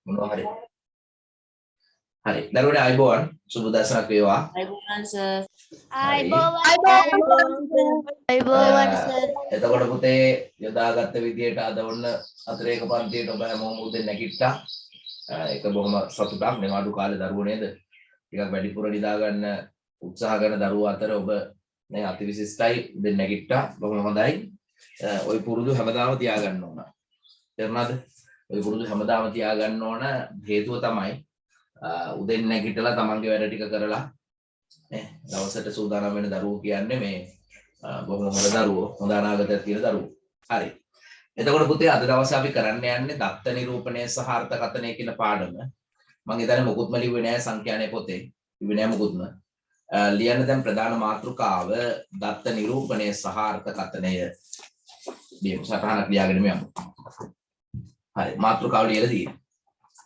මොනවා හරි. හරි. දරුවනේ ආයිබෝවන් සුබ දවසක් වේවා. අයිබෝවන් සර්. අයිබෝවන් සර්. එතකොට පුතේ යොදාගත්ත විදියට අද වුණ අතරේක පන්තියට ඔබ හැමෝම උදේ නැගිට්ටා. ඒක බොහොම සතුටක්. මේ අඩු කාලේ දරුවෝ නේද? ටිකක් වැඩිපුර නිදා ගන්න උත්සාහ කරන දරුවෝ අතර ඔබ මේ අතිවිශිෂ්ටයි උදේ නැගිට්ටා. බොහොම හොඳයි. ওই පුරුදු හැමදාම තියාගන්න ඕන. තේරුණාද? ওই පුරුදු හැමදාම තියාගන්න ඕන හේතුව තමයි උදෙන් නැගිටලා තමන්ගේ වැඩ ටික කරලා නේ දවසට සූදානම් වෙන දරුවෝ කියන්නේ මේ බොහොම හොඳ දරුවෝ, හොඳ අනාගතයක් තියෙන දරුවෝ. හරි. එතකොට පුතේ අද දවසේ අපි කරන්න යන්නේ දත්ත නිරූපණය සහ අර්ථකථනය කියන පාඩම. මම හිතන්නේ මොකුත්ම ලිව්වේ නැහැ සංඛ්‍යානේ පොතේ. ලිව්වේ නැහැ මොකුත්ම. ලියන්න දැන් ප්‍රධාන මාතෘකාව දත්ත නිරූපණය සහ අර්ථකථනය. ලියමු සටහනක් ලියාගෙන යමු. හරි මාතෘකාව ලියලා තියෙනවා.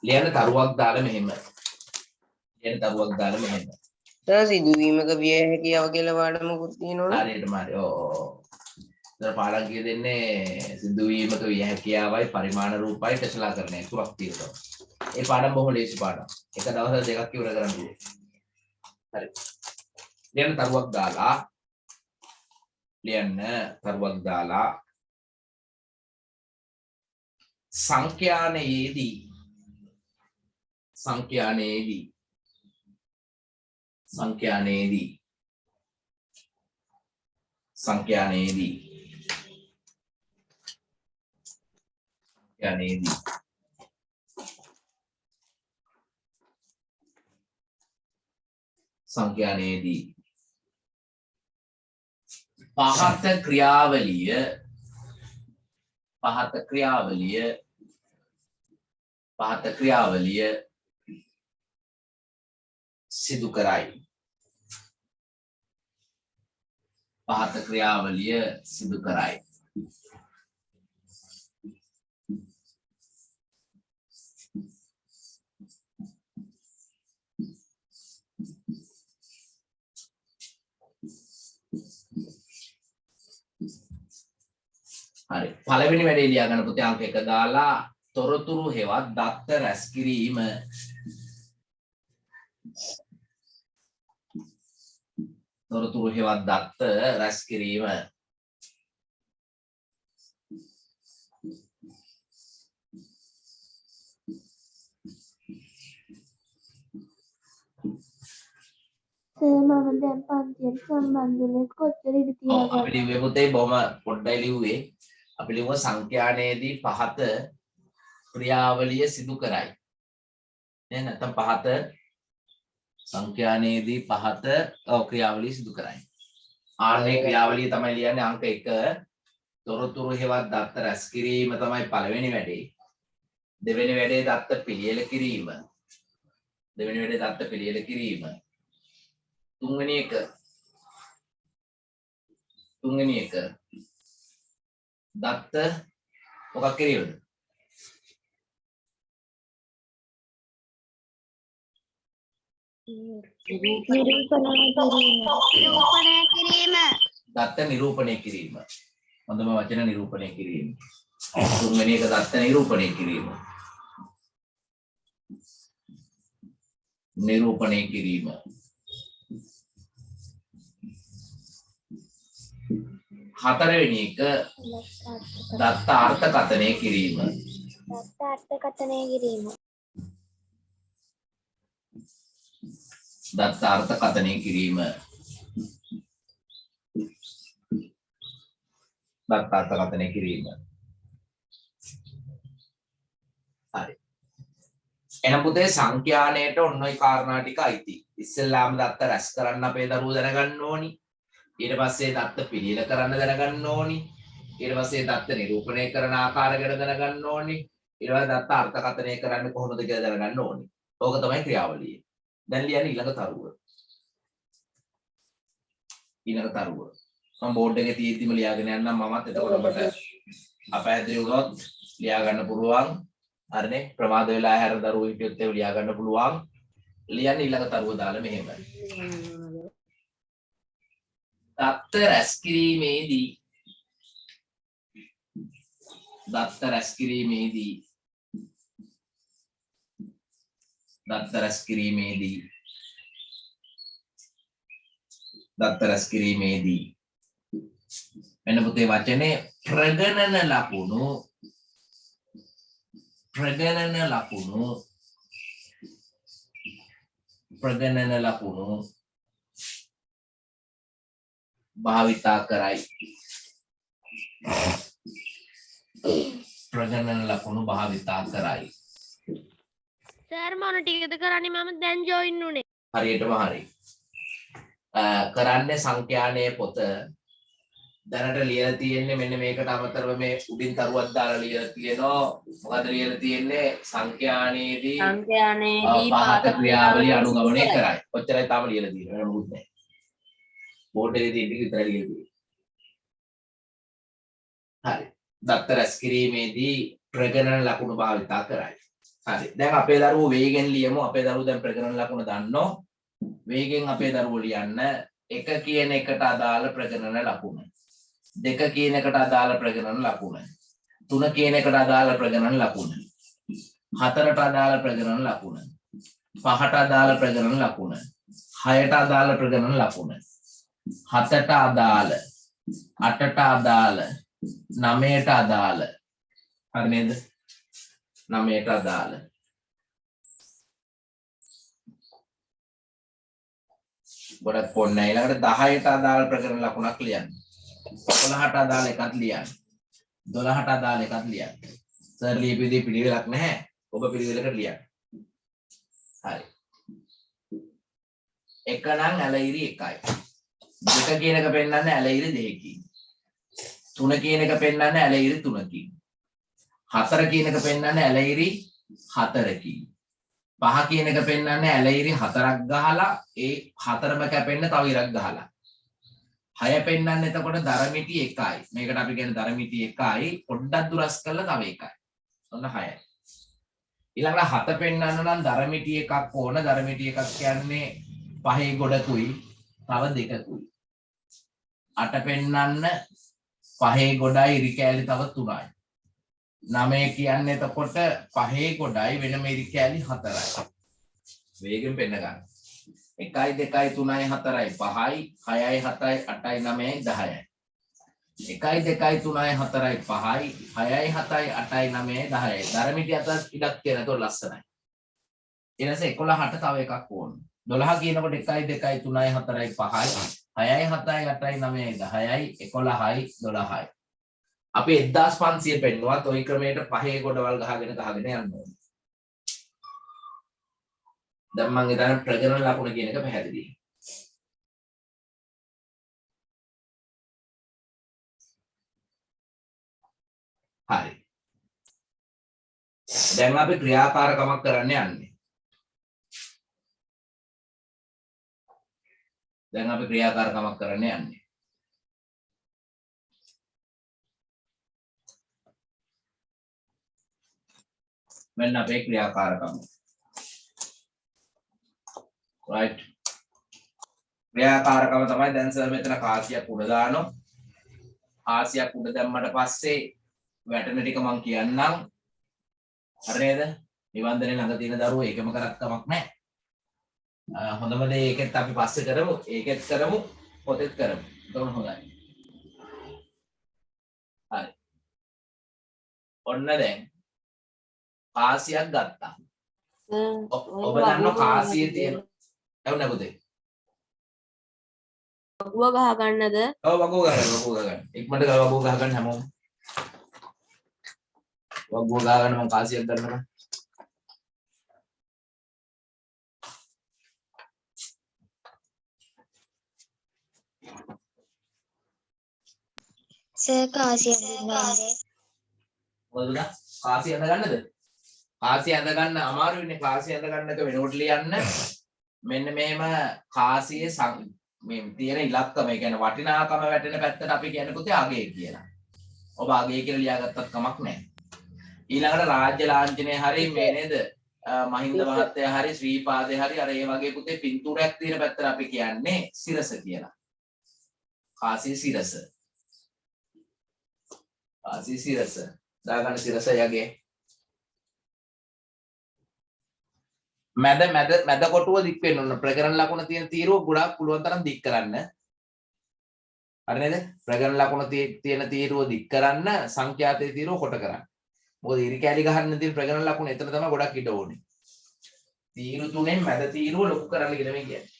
ලියන්න තරුවක් දාලා මෙහෙම. ලියන්න තරුවක් දාලා මෙහෙම. සිදුවීමක විය හැකියාව කියලා පාඩමකුත් තියෙනවනේ. හරියටම හරි. ඔව්. දැන් පාඩම් කිය දෙන්නේ සිදුවීමක විය හැකියාවයි පරිමාණ රූපයි කෂලාකරණය තුනක් තියෙනවා. ඒ පාඩම් බොහොම ලේසි පාඩම්. එක දවසක දෙකක් ඉවර කරන්න පුළුවන්. හරි. ලියන්න තරුවක් දාලා සංඛ්‍යානයේදී පහත ක්‍රියාවලිය සිදු කරයි. හරි. පළවෙනි වැඩේ ලියා ගන්න පුතේ අංක 1 දාලා තොරතුරු හේවත් දත්ත රැස් කිරීම. මම දැන් පන්තියට සම්බන්ධ වෙන්නේ කොච්චර ඉඳ තියාගන්න. අපි ලිව්වේ පුතේ බොහොම පොඩ්ඩයි ලිව්වේ. අපි ලිව්වා සංඛ්‍යානයේදී පහත ක්‍රියාවලිය සිදු කරයි. නේ නැත්නම් පහත සංඛ්‍යානයේදී පහත ක්‍රියාවලිය සිදු කරයි. ආන්නේ ක්‍රියාවලිය තමයි ලියන්නේ අංක 1. තොරතුරු හේවත් දත්ත රැස් කිරීම තමයි පළවෙනි වැඩේ. දෙවෙනි වැඩේ දත්ත පිළියෙල කිරීම. තුන්වෙනි එක දත්ත මොකක් කිරීමද? දත්ත නිරූපණය කිරීම. හොඳම වචන නිරූපණය කිරීම. තුන්වෙනි එක දත්ත නිරූපණය කිරීම. හතරවෙනි එක දත්ත අර්ථකථනය කිරීම. හරි. එහෙනම් පුතේ සංඛ්‍යානයට ඔන්න ඔය කාරණා ටික අයිති. ඉස්සෙල්ලාම දත්ත රැස් කරන්න අපේ දරුවෝ දැනගන්න ඕනි. ඊට පස්සේ දත්ත පිළියෙල කරන්න දැනගන්න ඕනි. ඊට පස්සේ දත්ත නිරූපණය කරන ආකාරය ගැන දැනගන්න ඕනි. ඊට පස්සේ දත්ත අර්ථකථනය කරන්නේ කොහොමද කියලා දැනගන්න ඕනි. ඕක තමයි ක්‍රියාවලිය. දැන් ලියන්නේ ඊළඟ තරුව. මම බෝඩ් එකේ තියෙද්දිම ලියාගෙන යන්නම් මමත්. එතකොට ඔබට අපහැදිලි වුණොත් ලියා ගන්න පුළුවන්. හරිනේ. ප්‍රමාද වෙලා හැර දරුවෝ හිටියොත් ඒක ලියා ගන්න පුළුවන්. ලියන්නේ ඊළඟ තරුව දාලා මෙහෙම. දත්ත රැස් කිරීමේදී දත්ත රැස් කිරීමේදී දත්ත රැස් කිරීමේදී මෙන්න පුතේ වචනේ ප්‍රගණන ලකුණු භාවිතා කරයි. ප්‍රගණන ලකුණු භාවිතා කරයි. සර් මොන ටිකද කරන්නේ මම දැන් ජොයින් උනේ. හරියටම හරි. කරන්නේ සංඛ්‍යානයේ පොත දැනට ලියලා තියෙන්නේ මෙන්න මේකට අමතරව මේ උඩින් තරුවක් දාලා ලියලා තියෙනවා. මොකද ලියලා තියෙන්නේ සංඛ්‍යානයේදී පහත ක්‍රියාවලිය අනුගමනය කරයි. ඔච්චරයි තාම ලියලා තියෙන්නේ. වෙන මොකුත් නැහැ. බෝඩ් එකේ තියෙන ටික විතරයි ලියලා තියෙන්නේ. හරි. දත්ත රැස් කිරීමේදී ප්‍රගණන ලකුණු භාවිතා කරයි. හරි. දැන් අපේ දරුවෝ වේගෙන් ලියමු. අපේ දරුවෝ දැන් ප්‍රගණන ලකුණු දන්නෝ. වේගෙන් අපේ දරුවෝ ලියන්න 1 කියන එකට අදාළ ප්‍රගණන ලකුණ. 2 කියන එකට අදාළ ප්‍රගණන ලකුණ. 3 කියන එකට අදාළ ප්‍රගණන ලකුණ. 4ට අදාළ ප්‍රගණන ලකුණ. 5ට අදාළ ප්‍රගණන ලකුණ. 6ට අදාළ ප්‍රගණන ලකුණ. 7ට අදාළ 8ට අදාළ 9ට අදාළ හරි නේද 9ට අදාළ ගොඩක් පොන්න ඊළඟට 10ට අදාළ ප්‍රකරණ ලකුණක් ලියන්න 11ට අදාළ එකක් ලියන්න 12ට අදාළ එකක් ලියන්න සර් ලියපෙදී පිළිවෙලක් නැහැ ඔබ පිළිවෙලකට ලියන්න හරි එක නම් ඇලයිරි 1යි 2 කියන එක පෙන්නන්නේ ඇලයිරි 2කින් 3 කියන එක පෙන්නන්නේ ඇලයිරි 3කින් 4 කියන එක පෙන්නන්නේ ඇලයිරි 4කින් 5 කියන එක පෙන්නන්නේ ඇලයිරි 4ක් ගහලා ඒ 4ම කැපෙන්න තව ඉරක් ගහලා 6 පෙන්නන්නේ එතකොට දරමිටි 1යි මේකට අපි කියන්නේ දරමිටි 1යි පොඩ්ඩක් දුරස් කරලා තව 1යි ඔන්න 6යි ඊළඟට 7 පෙන්නන්න නම් දරමිටි 1ක් ඕන දරමිටි 1ක් කියන්නේ 5 ගොඩකුයි තව 2කුයි 8 පෙන්නන්න 5 ගොඩයි ඉරි කෑලි තව 3යි 9 කියන්නේ එතකොට 5 ගොඩයි වෙනම ඉරි කෑලි 4යි වේගෙන් පෙන්න ගන්න 1 2 3 4යි 5යි 6යි 7යි 8යි 9යි 10යි 1 2 3 4යි 5යි 6යි 7යි 8යි 9යි 10යි දරමිටි අතත් ඉඩක් තියෙන ඒතකොට ලස්සනයි ඊට පස්සේ 11ට තව එකක් ඕන 12 කියනකොට 1 2 3 4යි 5යි 6යි 7යි 8යි 9යි 10යි 11යි 12යි අපි 1500 පෙන්නුවත් ওই ක්‍රමයට පහේ ගොඩවල් ගහගෙන යන්න ඕනේ. දැන් මම ඉතින් ප්‍රජනන ලකුණ කියන එක පැහැදිලි. හරි. දැන් අපි ක්‍රියාකාරකමක් කරන්න යන්නේ. මෙන්න අපේ ක්‍රියාකාරකම. right ක්‍රියාකාරකම තමයි දැන් සර් මෙතන කාසියක් උඩ දානවා. කාසියක් උඩ දැම්මට පස්සේ වැටෙන ටික මම කියන්නම්. හරි නේද? නිබන්ධනේ ළඟ තියෙන දරුවෝ ඒකම කරත් කමක් නැහැ. හොඳම දේ ඒකෙත් අපි පස්සේ කරමු. ඒකෙත් කරමු. පොතෙත් කරමු. ඒක හොඳයි. හරි. ඔන්න දැන් කාසියක් ගත්තා. ඔබ දන්නව කාසියේ තියෙන එවුන පුතේ. වගුව ගහ ගන්නද? ඔව් වගුව ගන්න. ඉක්මනට වගුව ගහ ගන්න හැමෝම. වගුව ගහ ගන්න මම කාසියක් ගන්නවා. සර් කාසියක් දුන්නාද? මොකද කාසිය අඳ ගන්නද? කාසිය අඳ ගන්න අමාරු වෙන්නේ කාසිය අඳ ගන්නක වෙනකොට ලියන්න. මෙන්න මේම කාසියේ මේ තියෙන ඉලක්කම ඒ කියන්නේ වටිනාකම වැටෙන පැත්තට අපි කියන්නේ පුතේ අගය කියලා. ඔබ අගය කියලා ලියාගත්තත් කමක් නැහැ. ඊළඟට රාජ්‍ය ලාංඡනය හරි මේ නේද මහින්ද මහත්තයා හරි ශ්‍රීපාදේ හරි අර ඒ වගේ පුතේ පින්තූරයක් තියෙන පැත්තට අපි කියන්නේ සිරස කියලා. කාසියේ සිරස. කාසියේ සිරස. දාගන්න සිරස යගේ. මැද කොටුව දික් වෙන්න ඕන. ප්‍රකරණ ලකුණ තියෙන තීරුව ගොඩාක් පුළුවන් තරම් දික් කරන්න. හරි නේද? ප්‍රකරණ ලකුණ තියෙන තීරුව දික් කරන්න සංඛ්‍යාතයේ තීරුව කොට කරන්න. මොකද ඉරි කැලි ගහන්න තියෙන ප්‍රකරණ ලකුණ එතන තමයි ගොඩක් ඉඩ ඕනේ. තීරු තුනෙන් මැද තීරුව ලොකු කරන්න කියලා මේ කියන්නේ.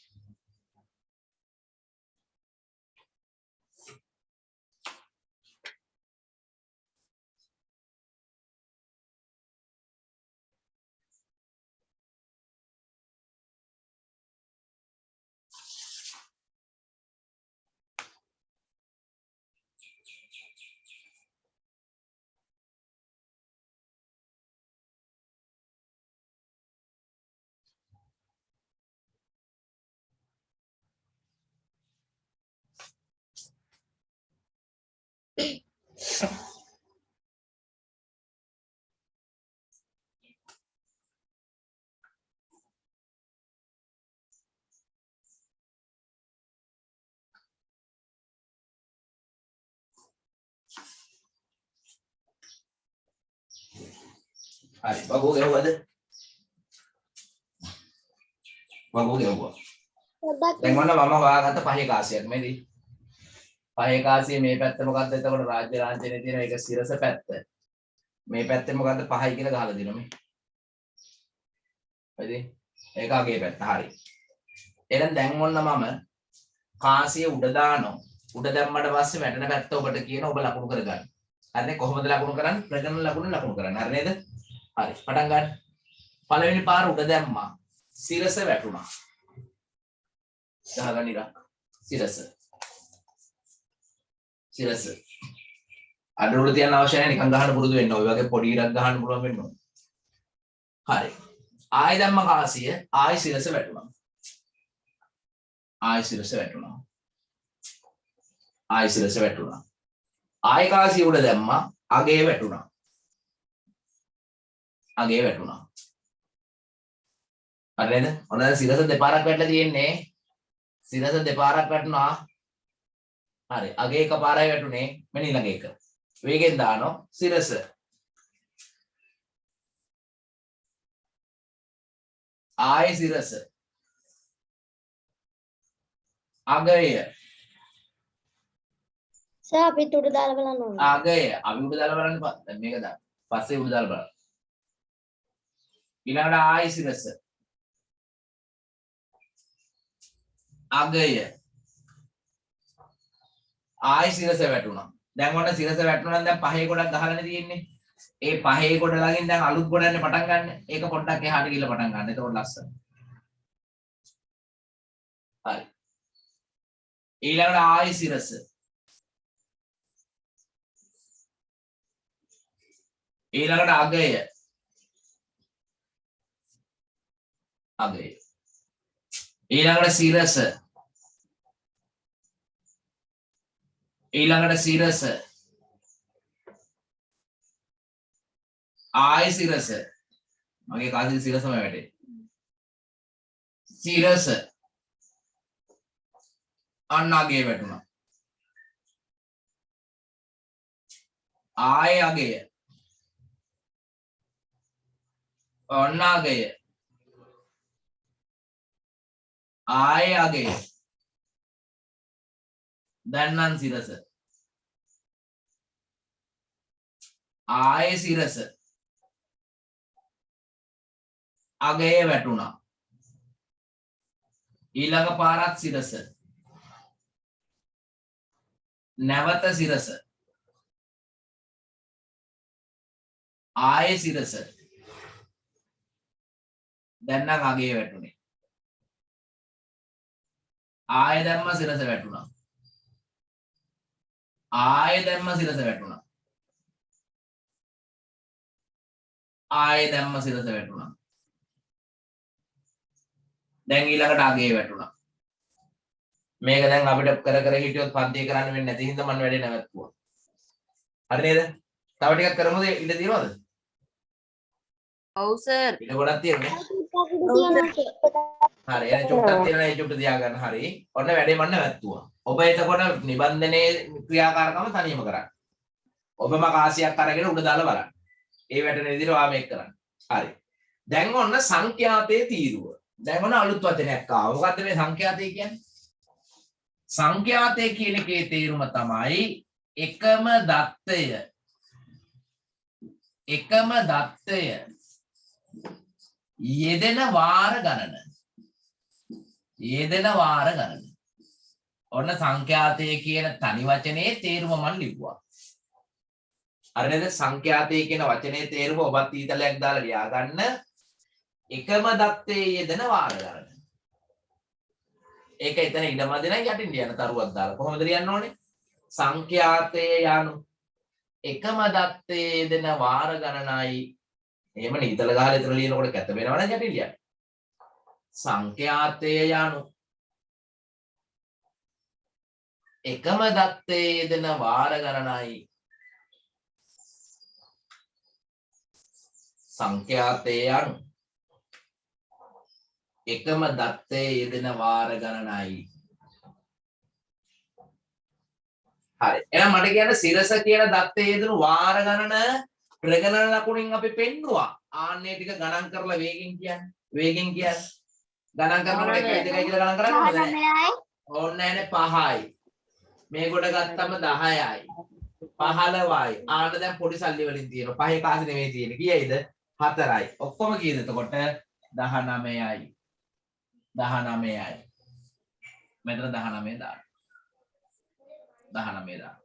හරි වගෝ ගෙවුවද? වගෝ ගෙවුවා. දැන් ඔන්න මම හොයාගත්ත පහේ කාසියක් මේදී. පහේ කාසිය මේ පැත්ත මොකද්ද? එතකොට රාජ්‍ය ලාංඡනයේ තියෙන එක සිරස පැත්ත. මේ පැත්තේ මොකද්ද? 5යි කියලා ගහලා දෙනවා මේ. හරිද? ඒක අගේ පැත්ත. හරි. එහෙනම් දැන් ඔන්න මම කාසිය උඩ දානවා. උඩ දැම්මට පස්සේ වැටෙන පැත්ත ඔබට කියන ඔබ ලකුණු කරගන්න. හරිනේ? කොහොමද ලකුණු කරන්නේ? ප්‍රකරණ ලකුණු කරන්න. හරි නේද? හරි. පටන් ගන්න. පළවෙනි පාර උඩ දැම්මා. සිරස වැටුණා. ගහගන්න ඉරක්. සිරස. අඩුවල තියන්න අවශ්‍ය නැහැ නිකන් ගහන්න පුරුදු වෙන්න. ඔය වගේ පොඩි ඉරක් ගහන්න පුළුවන් වෙන්න ඕන. හරි. ආයෙ දැම්ම කාසිය ආයෙ සිරස වැටුණා. ආයෙ සිරස වැටුණා. ආයෙ කාසිය උඩ දැම්මා අගේ වැටුණා. හරි නේද? ඔන්න දැන් සිරස දෙපාරක් වැටලා තියෙන්නේ. සිරස දෙපාරක් වැටුණා. හරි. අගේ එකපාරයි වැටුනේ. මෙන්න ඊළඟ එක. වේගෙන් දානවා සිරස. ආයෙ සිරස. අගය. සර් අපි උඩ දාලා බලන්න ඕනේ. අගය. අපි උඩ දාලා බලන්න දැන් මේක දාන්න. පස්සේ උඩ දාලා බලන්න. ඊළඟට ආයෙ සිරස. අගය. ආයෙ සිරස වැටුණා. දැන් ඔන්න සිරස වැටුණා නම් දැන් පහේ ගොඩක් ගහලානේ තියෙන්නේ. ඒ පහේ ගොඩ ළඟින් දැන් අලුත් ගොඩන්නේ පටන් ගන්න. ඒක පොඩ්ඩක් එහාට ගිහලා පටන් ගන්න. එතකොට ලස්සන. හරි. ඊළඟට ආයෙ සිරස. ඊළඟට අගය. ඊළඟට සිරස. ආයෙ සිරස. මගේ කාසිය සිරසම වැටේ. සිරස. අන්න අගේ වැටුණා. ආයෙ අගය. ඔන්න අගය. ආයෙ අගය. දැන් නම් සිරස. ආයෙ සිරස. අගය වැටුණා. ඊළඟ පාරත් සිරස. නැවත සිරස. ආයෙ සිරස. දැන් නම් අගේ වැටුනේ. ආයෙ දැම්ම සිරස වැටුණා. ආයෙ දැම්ම සිරස වැටුණා. ආයෙ දැම්ම සිරස වැටුණා. දැන් ඊළඟට අගේ වැටුණා. මේක දැන් අපිට කර හිටියොත් පන්තිය කරන්න වෙන්නේ නැති හින්දා මම වැඩේ නැවතුවා. හරි නේද? තව ටිකක් කරමුද? ඉඳ තියනවද? ඔව් සර්. ඉඳ ගොඩක් තියෙන්නේ. හරි. එහෙනම් චුට්ටක් තියෙනවා ඒ චුට්ට තියාගන්න. හරි. ඔන්න වැඩේ මම නැවතුවා. ඔබ එතකොට නිබන්ධනයේ ක්‍රියාකාරකම තනියම කරන්න. ඔබම කාසියක් අරගෙන උඩ දාලා බලන්න. ඒ වැටෙන විදිහට ඔයා මේක කරන්න. හරි. දැන් ඔන්න සංඛ්‍යාතයේ තීරුව. දැන් ඔන්න අලුත් වචනයක් ආවා. මොකද්ද මේ සංඛ්‍යාතය කියන්නේ? සංඛ්‍යාතය කියන එකේ තේරුම තමයි එකම දත්තය යෙදෙන වාර ගණන. ඔන්න සංඛ්‍යාතය කියන තනි වචනේ තේරුම මම ලිව්වා. අර නේද සංඛ්‍යාතය කියන වචනේ තේරුම ඔබත් ඊතලයක් දාලා ලියා ගන්න. එකම දත්තයේ යෙදෙන වාර ගණන. ඒක එතන ඉඩමදි නම් යටින් ලියන තරුවක් දාලා කොහොමද ලියන්න ඕනේ? සංඛ්‍යාතයේ යනු එකම දත්තයේ යෙදෙන වාර ගණනයි. එහෙම නීතල ගහලා එතන ලියනකොට කැත වෙනවා නම් යටින් ලියන්න. සංඛ්‍යාතයේ යනු එකම දත්තයේ යෙදෙන වාර ගණනයි. සංඛ්‍යාතයේ යනු එකම දත්තයේ යෙදෙන වාර ගණනයි. හරි. එහෙනම් මට කියන්න සිරස කියන දත්තයේ යෙදෙන වාර ගණන ප්‍රගණන ලකුණින් අපි පෙන්නුවා. ආන්නේ ටික ගණන් කරලා වේගෙන් කියන්නේ. ගණන් කරනකොට 1 2 කියලා ගණන් කරන්නේ ඕනේ නැහැ. ඕනේ නැහැ 5යි. මේ කොට ගත්තම 10යි. 15යි. ආන්න දැන් පොඩි සල්ලි වලින් තියෙනවා. 5 කාසි නෙමෙයි තියෙන්නේ. කීයයිද? 4යි. ඔක්කොම කීයද එතකොට? 19යි. 19යි. මෙතන 19 දාන්න. 19 දාන්න.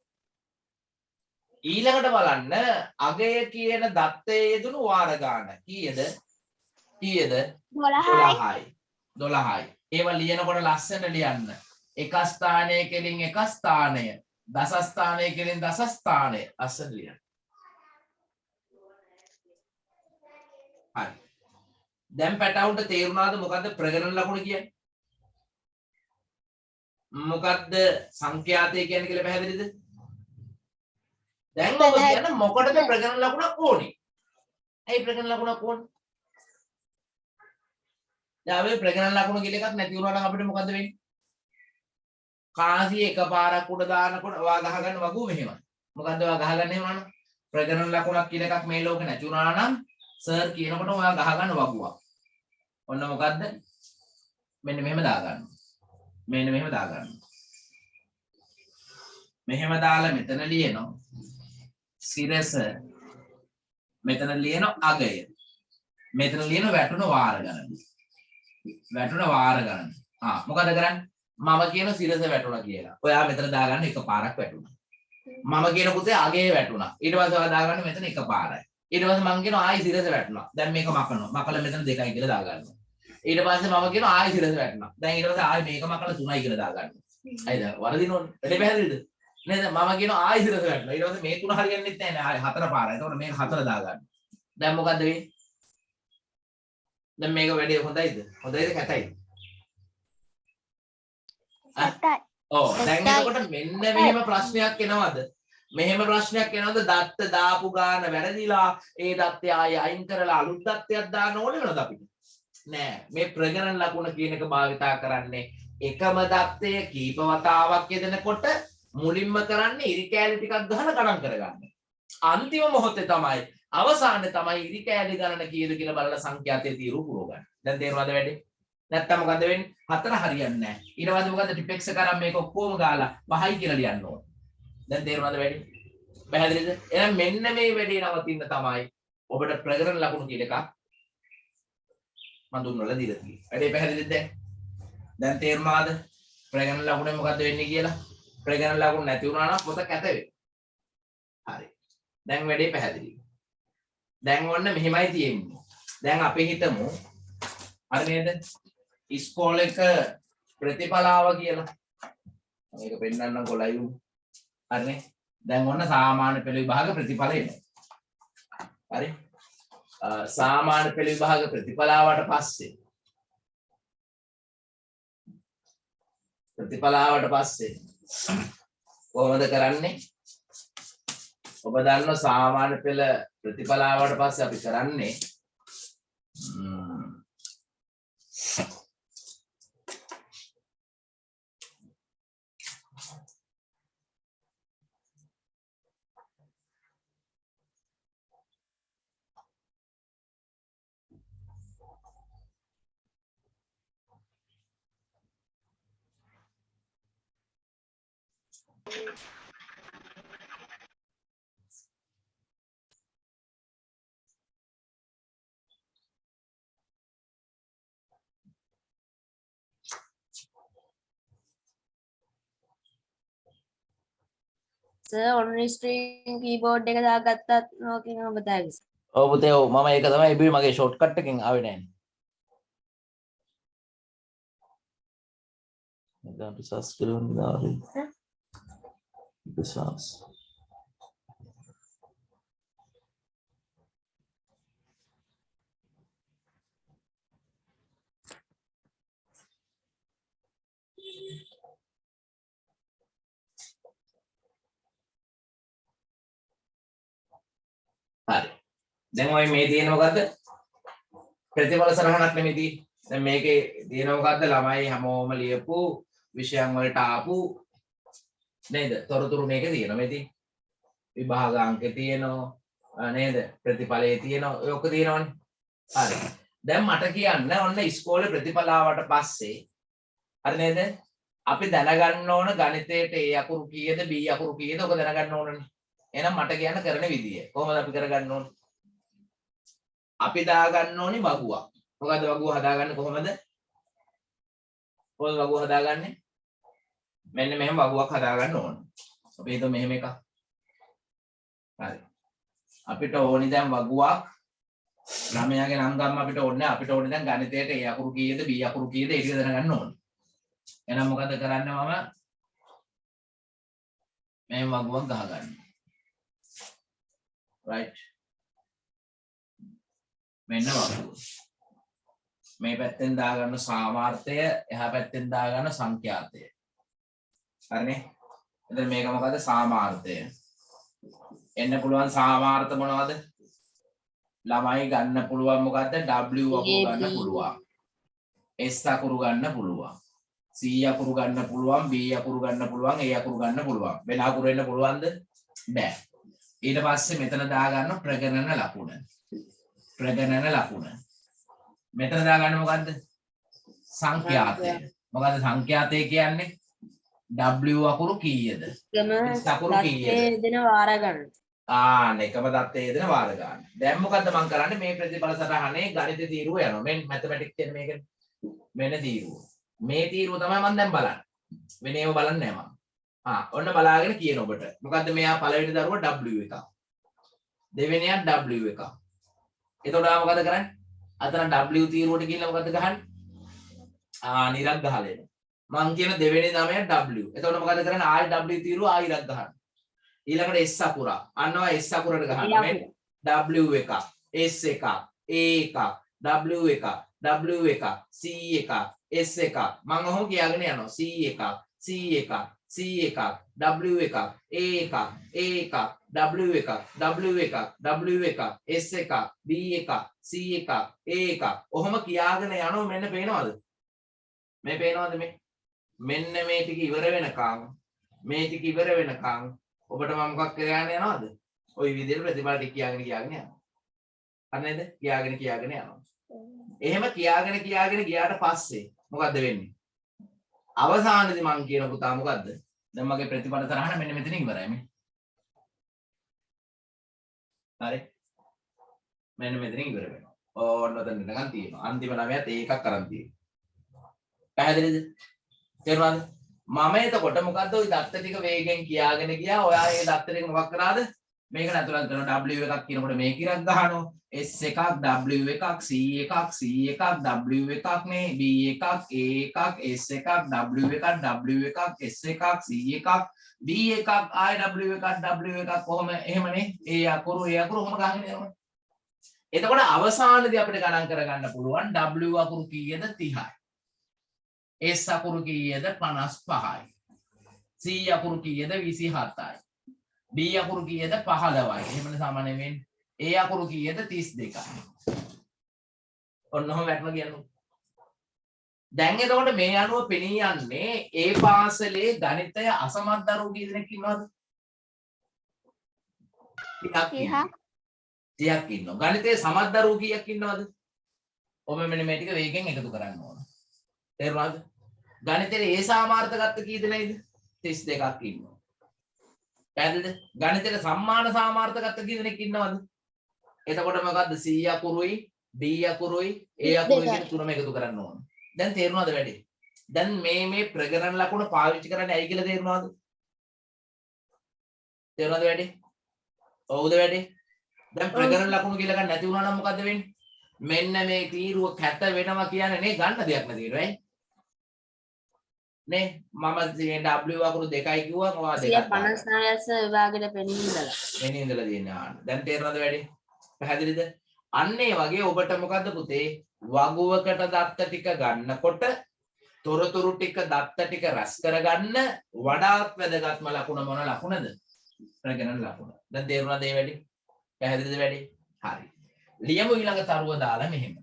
ඊළඟට බලන්න අගය කියන දත්තයේ යෙදුණු වාර ගාන. කීයද? 12යි. 12යි. ඒවා ලියනකොට ලස්සනට ලියන්න. එක ස්ථානයේ කෙලින් එක ස්ථානය. දස ස්ථානයේ කෙලින් දස ස්ථානය. ලස්සනට ලියන්න. හරි. දැන් පැටවුන්ට තේරුණාද මොකද්ද ප්‍රගණන ලකුණ කියන්නේ? මොකද්ද සංඛ්‍යාතය කියන්නේ කියලා පැහැදිලිද? දැන් ඔබ කියන මොකටද ප්‍රගණන ලකුණක් ඕනේ? ඇයි ප්‍රගණන ලකුණක් ඕනේ? දැන් මේ ප්‍රගණන ලකුණ කියලා එකක් නැති වුණා නම් අපිට මොකද වෙන්නේ? කාසිය එකපාරක් උඩ දානකොට ඔයා ගහගන්න වගුව මෙහෙමයි. මොකද්ද ඔයා ගහගන්නේ එහෙම නම්? ප්‍රගණන ලකුණක් කියලා එකක් මේ ලෝකේ නැති වුණා නම් සර් කියනකොට ඔයා ගහගන්න වගුවක්. ඔන්න මොකද්ද? මෙන්න මෙහෙම දාගන්න. මෙහෙම දාගන්න. මෙහෙම දාලා මෙතන ලියනවා සිරස, මෙතන ලියන අගය, මෙතන ලියන වැටුණ වාර ගණන. මොකද කරන්නේ? මම කියන සිරස වැටුණා කියලා. ඔයා මෙතන දාගන්න එකපාරක් වැටුණා. මම කියන පුතේ අගය වැටුණා. ඊට පස්සේ ඔයා දාගන්න මෙතන එකපාරයි. ඊට පස්සේ මම කියනවා ආයි සිරස වැටුණා. දැන් මේක මකනවා. මකලා මෙතන 2යි කියලා දාගන්නවා. ඊට පස්සේ මම කියනවා ආයි සිරස වැටුණා. දැන් ඊට පස්සේ ආයි මේක මකලා 3යි කියලා දාගන්නවා. හරිද? වරදිනෝනේ. එතේ පැහැදිලිද? නේද? මම කියනවා ආයි සිරස වැටුණා. ඊට පස්සේ මේ 3 හරියන්නේ නැහැ නේ. ආයි 4 පාරයි. එතකොට මේක 4 දාගන්න. දැන් මොකද්ද වෙන්නේ? දැන් මේක වැඩේ හොඳයිද? හොඳයිද කැතයිද? ඔව්. දැන් එතකොට මෙන්න මෙහෙම ප්‍රශ්නයක් එනවද? දත්ත දාපු ගාන වැරදිලා ඒ දත්තය ආයෙ අයින් කරලා අලුත් දත්තයක් දාන්න ඕනේ වෙනවද අපිට? නෑ. මේ ප්‍රගණන ලකුණ කියන එක භාවිතා කරන්නේ එකම දත්තය කීප වතාවක් යෙදෙනකොට මුලින්ම කරන්නේ ඉරි කෑලි ටිකක් ගහලා ගණන් කරගන්න. අන්තිම මොහොතේ තමයි අවසානයේ තමයි ඉරි කෑලි ගණන කීයද කියලා බලලා සංඛ්‍යාතයේ තීරුව පුරව ගන්න. දැන් තේරුණාද වැඩේ? නැත්තම් මොකද වෙන්නේ? 4 හරියන්නේ නැහැ. ඊට පස්සේ මොකද ටිපෙක්ස් කරන් මේක ඔක්කොම ගාලා 5යි කියලා ලියන්න ඕන. දැන් තේරුණාද වැඩේ? පැහැදිලිද? එහෙනම් මෙන්න මේ වැඩේ නවතින්න තමයි ඔබට ප්‍රගණන ලකුණු කියන එක මම දුන්නා දීලා තියෙන්නේ. වැඩේ පැහැදිලිද දැන්? දැන් තේරුණාද? ප්‍රගණන ලකුණේ මොකද්ද වෙන්නේ කියලා? ප්‍රගණන ලකුණු නැති වුණා නම් පොත කැත වෙනවා. හරි. දැන් වැඩේ පැහැදිලි. දැන් ඔන්න මෙහෙමයි තියෙන්නේ. දැන් අපි හිතමු අර නේද? ඉස්කෝලේක ප්‍රතිඵලාව කියලා. මේක පෙන්නන්නම් කොලයි උ. හරිනේ. දැන් ඔන්න සාමාන්‍ය පෙළ විභාග ප්‍රතිඵල එනවා. හරි. සාමාන්‍ය පෙළ විභාග ප්‍රතිඵලාවට පස්සේ කොහොමද කරන්නේ? ඔබ දන්න සාමාන්‍ය පෙළ ප්‍රතිඵලාවට පස්සේ අපි කරන්නේ සර් ඔන් ස්ක්‍රීන් කීබෝඩ් එක දාගත්තත් ඕකෙන් ඔබ දාගන්න. ඔව් පුතේ ඔව් මම ඒක තමයි ඉබේ මගේ ෂෝට්කට් එකෙන් ආවේ නැහැ. දැන් රිසර්ච් කරන දාලා රිසර්ච් හරි. දැන් ඔය මේ තියෙන මොකද්ද? ප්‍රතිඵල සරහනක් නෙමෙයි තියෙන්නේ. දැන් මේකේ තියෙන මොකද්ද? ළමයි හැමෝම ලියපු විෂයන් වලට ආපු නේද? තොරතුරු මේකේ තියෙනවා. මේ තියෙන්නේ. විභාග අංක තියෙනවා නේද? ප්‍රතිඵලයේ තියෙනවා. ඔය ඔක්කො තියෙනවනේ. හරි. දැන් මට කියන්න ඔන්න ඉස්කෝලේ ප්‍රතිඵල ආවට පස්සේ හරි නේද? අපි දැනගන්න ඕන ගණිතයට A අකුරු කීයද B අකුරු කීයද ඔක දැනගන්න ඕනනේ. එහෙනම් මට කියන්න කරන විදිය. කොහොමද අපි කරගන්න ඕනේ? අපි දාගන්න ඕනේ වගුවක්. මොකද්ද වගුව හදාගන්නේ කොහොමද? කොහොමද වගුව හදාගන්නේ? මෙන්න මෙහෙම වගුවක් හදාගන්න ඕනේ. අපි හිතමු මෙහෙම එකක්. හරි. අපිට ඕනි දැන් වගුවක් ළමයාගේ නම් ගම්ම අපිට ඕනේ දැන් ගණිතයට A අකුරු කීයද B අකුරු කීයද ඒක දැනගන්න ඕනේ. එහෙනම් මොකද කරන්නේ මම? මේ වගුවක් ගහගන්න. right මෙන්න වගුව. මේ පැත්තෙන් දාගන්න සාමාර්ථය එහා පැත්තෙන් දාගන්න සංඛ්‍යාතය. හරිනේ? එතන මේක මොකද සාමාර්ථය. එන්න පුළුවන් සාමාර්ථ මොනවද? ළමයි ගන්න පුළුවන් මොකද්ද? W අකුරු ගන්න පුළුවන්. S අකුරු ගන්න පුළුවන්. C අකුරු ගන්න පුළුවන්, B අකුරු ගන්න පුළුවන්, A අකුරු ගන්න පුළුවන්. වෙන අකුරු වෙන්න පුළුවන්ද? බෑ. ඊට පස්සේ මෙතන දාගන්න ප්‍රගණන ලකුණ. ප්‍රගණන ලකුණ. මෙතන දාගන්න මොකද්ද? සංඛ්‍යාතය. මොකද්ද සංඛ්‍යාතය කියන්නේ? W අකුරු කීයද? S අකුරු කීයද? දෙන වාර ගන්න. එකම தත්ත්වයේ දෙන වාර ගන්න. දැන් මොකද්ද මම කරන්නේ? මේ ප්‍රතිඵල සටහනේ ගණිත තීරුව යනවා. මෙන්න මැතමැටික්ස් කියන්නේ මේකනේ. මෙන්න තීරුව. මේ තීරුව තමයි මම දැන් බලන්නේ. වෙන ඒවා බලන්නේ නැහැ මම. ඔන්න බලාගෙන කියන ඔබට. මොකද්ද මෙයා පළවෙනි දරුවා W එක. දෙවෙනියා W එක. එතකොට මොකද කරන්නේ? අතන W තීරුවට ගිහිල්ලා මොකද්ද ගහන්නේ? නිරක් ගහලා එනවා. මං කියන දෙවෙනි ළමයා W. එතකොට මොකද කරන්නේ? ආයි W තීරුව ආයි ඉරක් ගහනවා. ඊළඟට S අකුර. අන්නවා S අකුරට ගහනවා. මේ W එක, S එක, A එක, W එක, W එක, C එක, S එක. මම ඔහොම කියාගෙන යනවා. C එක, C එක, C එක, W එක, A එක, A එක, W එක, W එක, W එක, S එක, B එක, C එක, A එක. ඔහොම කියාගෙන යනවා. මෙන්න පේනවද? මේ පේනවද මේ? මෙන්න මේ ටික ඉවර වෙනකන් ඔබට මම මොකක් කරගෙන යනවද? ওই විදිහට ප්‍රතිඵල ටික කියාගෙන යනවා. හරි නේද? කියාගෙන යනවා. එහෙම කියාගෙන ගියාට පස්සේ මොකද්ද වෙන්නේ? අවසානයේදී මම කියන පුතා මොකද්ද? දැන් මගේ ප්‍රතිඵල තරහන මෙන්න මෙතන ඉවරයි මේ. හරි. මෙන්න මෙතන ඉවර වෙනවා. ඕන්න ඔතන නිකන් තියෙනවා. අන්තිම ළමයාත් ඒකක් අරන් තියෙනවා. පැහැදිලිද? තේරුණාද? මම එතකොට මොකද්ද ওই දත්ත ටික වේගෙන් කියාගෙන ගියා. ඔයා මේ දත්ත ටික මොකක් කරාද? මේක නතුලක් කරනවා. W එකක් කියනකොට මේක ඉරක් ගහනවා. S එකක්, W එකක්, C එකක්, W එකක් නේ, B එකක්, A එකක්, S එකක්, W එකක්, S එකක්, C එකක්, B එකක්, I W එකක් කොහොම එහෙමනේ. A අකුරු කොහොම ගහගෙන යනවා. එතකොට අවසානයේදී අපිට ගණන් කරගන්න පුළුවන් W අකුරු කීයද? 30යි. S අකුරු කීයද? 55යි. C අකුරු කීයද? 27යි. B අකුරු කීයද? 15යි. එහෙමනේ සාමාන්‍යයෙන් වෙන්නේ. A අකුරු කීයද? 32යි. ඔන්නෝම වැටලා කියනවා. දැන් එතකොට මේ අනුව පෙනී යන්නේ ඒ පාසලේ ගණිතය අසමත් දරුවෝ කී දෙනෙක් ඉන්නවද? 30ක් ඉන්නවා. ගණිතයේ සමත් දරුවෝ කීයක් ඉන්නවද? ඔබ මෙන්න මේ ටික වේගෙන් එකතු කරන්න ඕන. තේරුණාද? ගණිතයේ ඒ සාමාර්ථ ගත්ත කී දෙනෙක්ද? 32ක් ඉන්නවා. පැහැදිලිද? ගණිතේ සම්මාන සාමාර්ථකත්ව කියන දෙනෙක් ඉන්නවද? එතකොට මොකද්ද? C අකුරුයි D අකුරුයි A අකුරුයි කියන තුනම එකතු කරන්න ඕන. දැන් තේරුණාද වැඩි? දැන් මේ ප්‍රකරණ ලකුණ පාවිච්චි කරන්නේ ඇයි කියලා තේරුණාද? තේරුණාද වැඩි? ඔව්ද වැඩි? දැන් ප්‍රකරණ ලකුණු කියලා ගන්න නැති වුණා නම් මොකද්ද වෙන්නේ? මෙන්න මේ තීරුව කැත වෙනවා කියන්නේ නේ ගන්න දෙයක් නැති නේද? නේ මම W අකුරු 2යි කිව්වා ඔයා 2ක් 159 විභාගෙට පෙනී ඉඳලා. මෙන්න ඉඳලා තියෙන්නේ ආන්න. දැන් තේරෙනවද වැඩි? පැහැදිලිද? අන්න ඒ වගේ ඔබට මොකද්ද පුතේ? වගුවකට දත්ත ටික ගන්නකොට තොරතුරු ටික දත්ත ටික රැස් කරගන්න වඩාත් වැදගත්ම ලකුණ මොන ලකුණද? ප්‍රගණන ලකුණ. දැන් තේරුණාද මේ වැඩි? පැහැදිලිද වැඩි? හරි. ලියමු ඊළඟ තරුව දාලා මෙහෙම.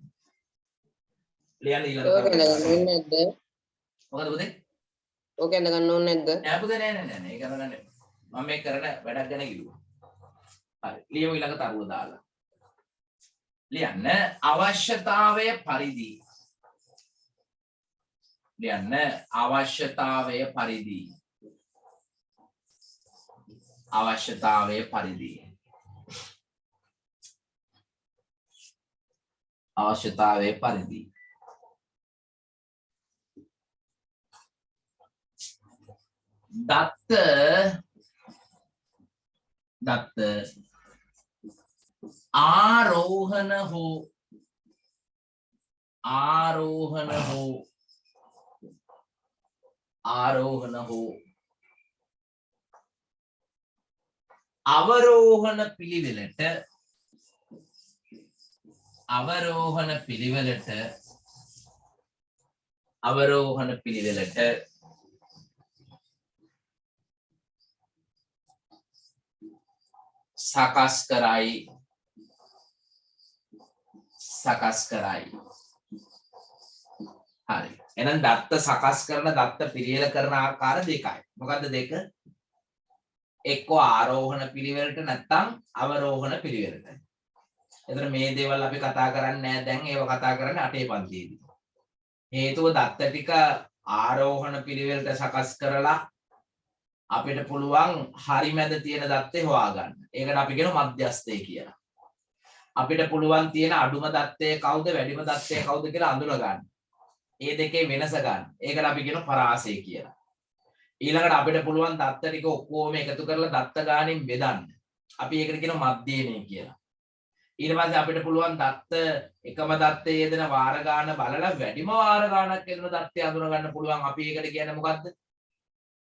ලියන්න ඊළඟ තරුව. මොකද පුතේ? ඕක ඇඳ ගන්න ඕනේ නැද්ද? නෑ පුතේ නෑ ඒක කරන්න මම මේ කරන වැඩක් ගැන කිව්වා. හරි. ලියමු ඊළඟ තරුව දාලා. ලියන්න අවශ්‍යතාවය පරිදි. ලියන්න අවශ්‍යතාවය පරිදි. අවශ්‍යතාවය පරිදි. අවශ්‍යතාවය පරිදි. දත්ත ආරෝහණ හෝ අවරෝහණ පිළිවෙලට සකස් කරයි. හරි. එහෙනම් දත්ත සකස් කරන දත්ත පිළියෙල කරන ආකාර දෙකයි. මොකද්ද දෙක? එක්ක ආරෝහණ පිළිවෙලට නැත්නම් අවරෝහණ පිළිවෙලට. එතන මේ දේවල් අපි කතා කරන්නේ නැහැ දැන් ඒව කතා කරන්නේ 8 පන්තියේදී. හේතුව දත්ත ටික ආරෝහණ පිළිවෙලට සකස් කරලා අපිට පුළුවන් හරි මැද තියෙන දත්තේ හොයාගන්න. ඒකට අපි කියනවා මධ්‍යස්ථය කියලා. අපිට පුළුවන් තියෙන අඩුම දත්තය කවුද වැඩිම දත්තය කවුද කියලා අඳුන ගන්න. මේ දෙකේ වෙනස ගන්න. ඒකට අපි කියනවා පරාසය කියලා. ඊළඟට අපිට පුළුවන් දත්ත ටික ඔක්කොම එකතු කරලා දත්ත ගානින් බෙදන්න. අපි ඒකට කියනවා මධ්‍යමය කියලා. ඊට පස්සේ අපිට පුළුවන් දත්ත එකම දත්තේ යෙදෙන වාර ගාන බලලා වැඩිම වාර ගානක් යෙදෙන දත්තය අඳුන ගන්න පුළුවන්. අපි ඒකට කියන්නේ මොකද්ද?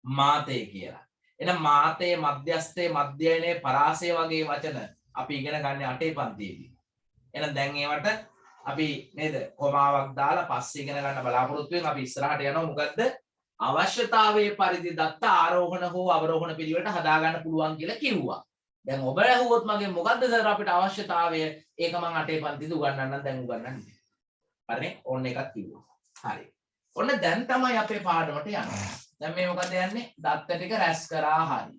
මාතය කියලා. එහෙනම් මාතය, මධ්‍යස්ථය, මධ්‍යයනය, පරාසය වගේ වචන අපි ඉගෙන ගන්න 8 පන්තියේදී. එහෙනම් දැන් ඒවට අපි නේද කොමාවක් දාලා පස්සේ ඉගෙන ගන්න බලාපොරොත්තු වෙන අපි ඉස්සරහට යනවා මොකද්ද? අවශ්‍යතාවයේ පරිදි දත්ත ආරෝහණ හෝ අවරෝහණ පිළිවෙලට හදා ගන්න පුළුවන් කියලා කිව්වා. දැන් ඔබ ඇහුවොත් මගෙන් මොකද්ද සර් අපිට අවශ්‍යතාවය? ඒක මම 8 පන්තියේදී උගන්වන්නම් දැන් උගන්වන්නේ. හරිනේ? ඕන්න එකක් කිව්වා. හරි. ඔන්න දැන් තමයි අපේ පාඩමට යන්නේ. දැන් මේ මොකද යන්නේ? දත්ත ටික රැස් කරා හරි.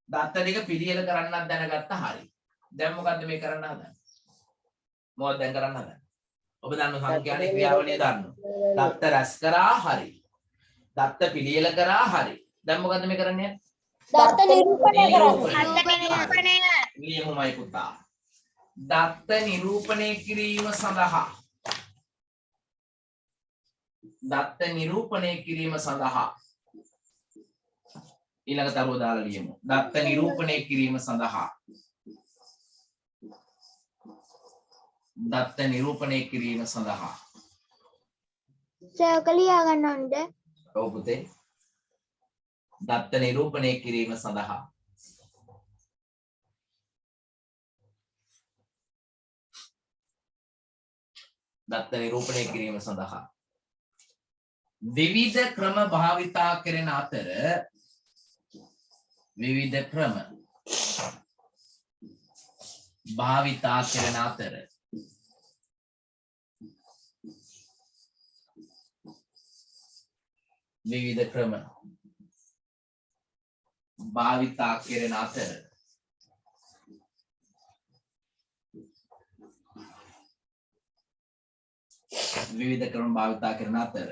දත්ත ටික පිළියෙල කරන්නත් දැනගත්තා හරි. දැන් මොකද්ද මේ කරන්න හදන්නේ? මොකක්ද දැන් කරන්න හදන්නේ? ඔබ දන්න සංඛ්‍යාවේ ක්‍රියාවලිය දන්නවා. දත්ත රැස් කරා හරි. දත්ත පිළියෙල කරා හරි. දැන් මොකද්ද මේ කරන්නේ? දත්ත නිරූපණය නිරූපණය. ලියමුමයි පුතා. දත්ත නිරූපණය කිරීම සඳහා ඊළඟ තරුව දාලා ලියමු. දත්ත නිරූපණය කිරීම සඳහා සර්ක ලියා ගන්න ඕනද? ඔව් පුතේ. දත්ත නිරූපණය කිරීම සඳහා විවිධ ක්‍රම භාවිතා කරන අතර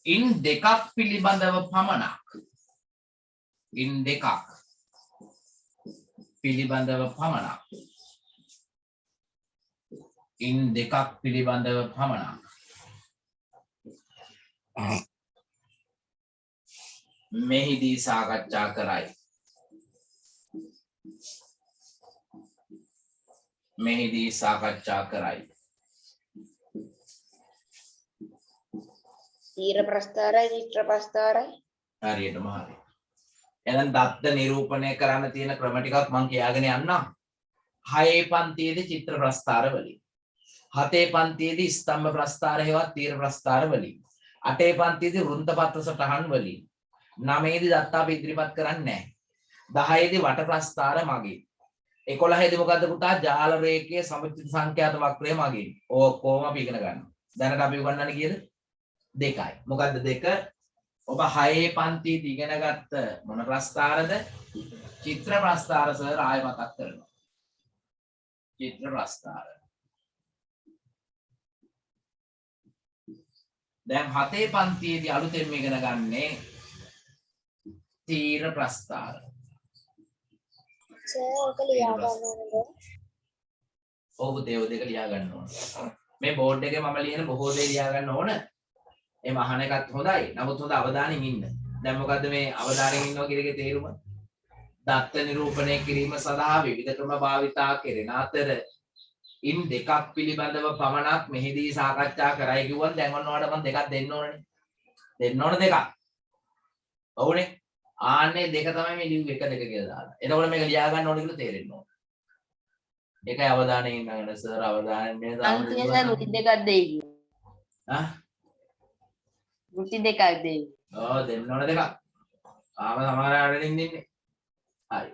ඉන් දෙකක් පිළිබඳව පමණක් පිළිබඳව පමණක්. ඉන් දෙකක් පිළිබඳව පමණක්. මෙහිදී සාකච්ඡා කරයි. මෙහිදී සාකච්ඡා කරයි. තීර ප්‍රස්ථාරයි චිත්‍ර ප්‍රස්ථාරයි හරියටම හරි. එහෙනම් දත්ත නිරූපණය කරන්න තියෙන ක්‍රම ටිකක් මම කියාගෙන යන්නම්. 6 පන්තියේදී චිත්‍ර ප්‍රස්ථාර වලින්, 7 පන්තියේදී ස්තම්භ ප්‍රස්ථාර හේවත් තීර ප්‍රස්ථාර වලින්, 8 පන්තියේදී වෘත්තපත්‍ර සටහන් වලින්, 9 දී දත්ත අපි ඉදිරිපත් කරන්නේ නැහැ. 10 දී වට ප්‍රස්ථාර මගින්, 11 දී මොකද්ද පුතා? ජාල රේඛයේ සමචිත සංඛ්‍යාත වක්‍රය මගින්. ඔක්කොම අපි ඉගෙන ගන්නවා. දැනට අපි උගන්වන්නේ කීයද? 2යි. මොකද්ද 2? ඔබ 6 පන්තියේදී ඉගෙන ගත්ත මොන ප්‍රස්ථාරද? චිත්‍ර ප්‍රස්ථාර සර් ආයෙ මතක් කරනවා. චිත්‍ර ප්‍රස්ථාර. දැන් 7 පන්තියේදී අලුතෙන් ඉගෙන ගන්නේ තීර ප්‍රස්ථාර. සර් ඔක ලියා ගන්න ඕනද? ඔව් පුතේ ඔය දෙක ලියා ගන්න ඕන. මේ බෝඩ් එකේ මම ලියන බොහෝ දේ ලියා ගන්න ඕන. එහම අහන එකත් හොඳයි. නමුත් හොඳ අවධානයෙන් ඉන්න. දැන් මොකද්ද මේ අවධානයෙන් ඉන්නවා කියන එකේ තේරුම? දත්ත නිරූපණය කිරීම සඳහා විවිධ ක්‍රම භාවිතා කෙරෙන අතර ඉන් දෙකක් පිළිබඳව පමණක් මෙහිදී සාකච්ඡා කරයි කිව්වොත් දැන් ඔන්නවට මම දෙකක් දෙන්න ඕනේ. දෙන්න ඕන දෙකක්. ඔව්නේ. ආන්නේ දෙක තමයි මේ ලියු 1 2 කියලා දාලා. එතකොට මේක ලියා ගන්න ඕනේ කියලා තේරෙන්න ඕන. ඒකයි අවධානයෙන් ඉන්නගෙන සර් අවධානයෙන් මේ අන්තිම සර් මුටි දෙකක් දෙයි. ආ මුටි දෙකක් දෙයි. ඔව් දෙන්න ඕන දෙකක්. ආම සමහර ආරෙන් ඉන්නේ. හරි.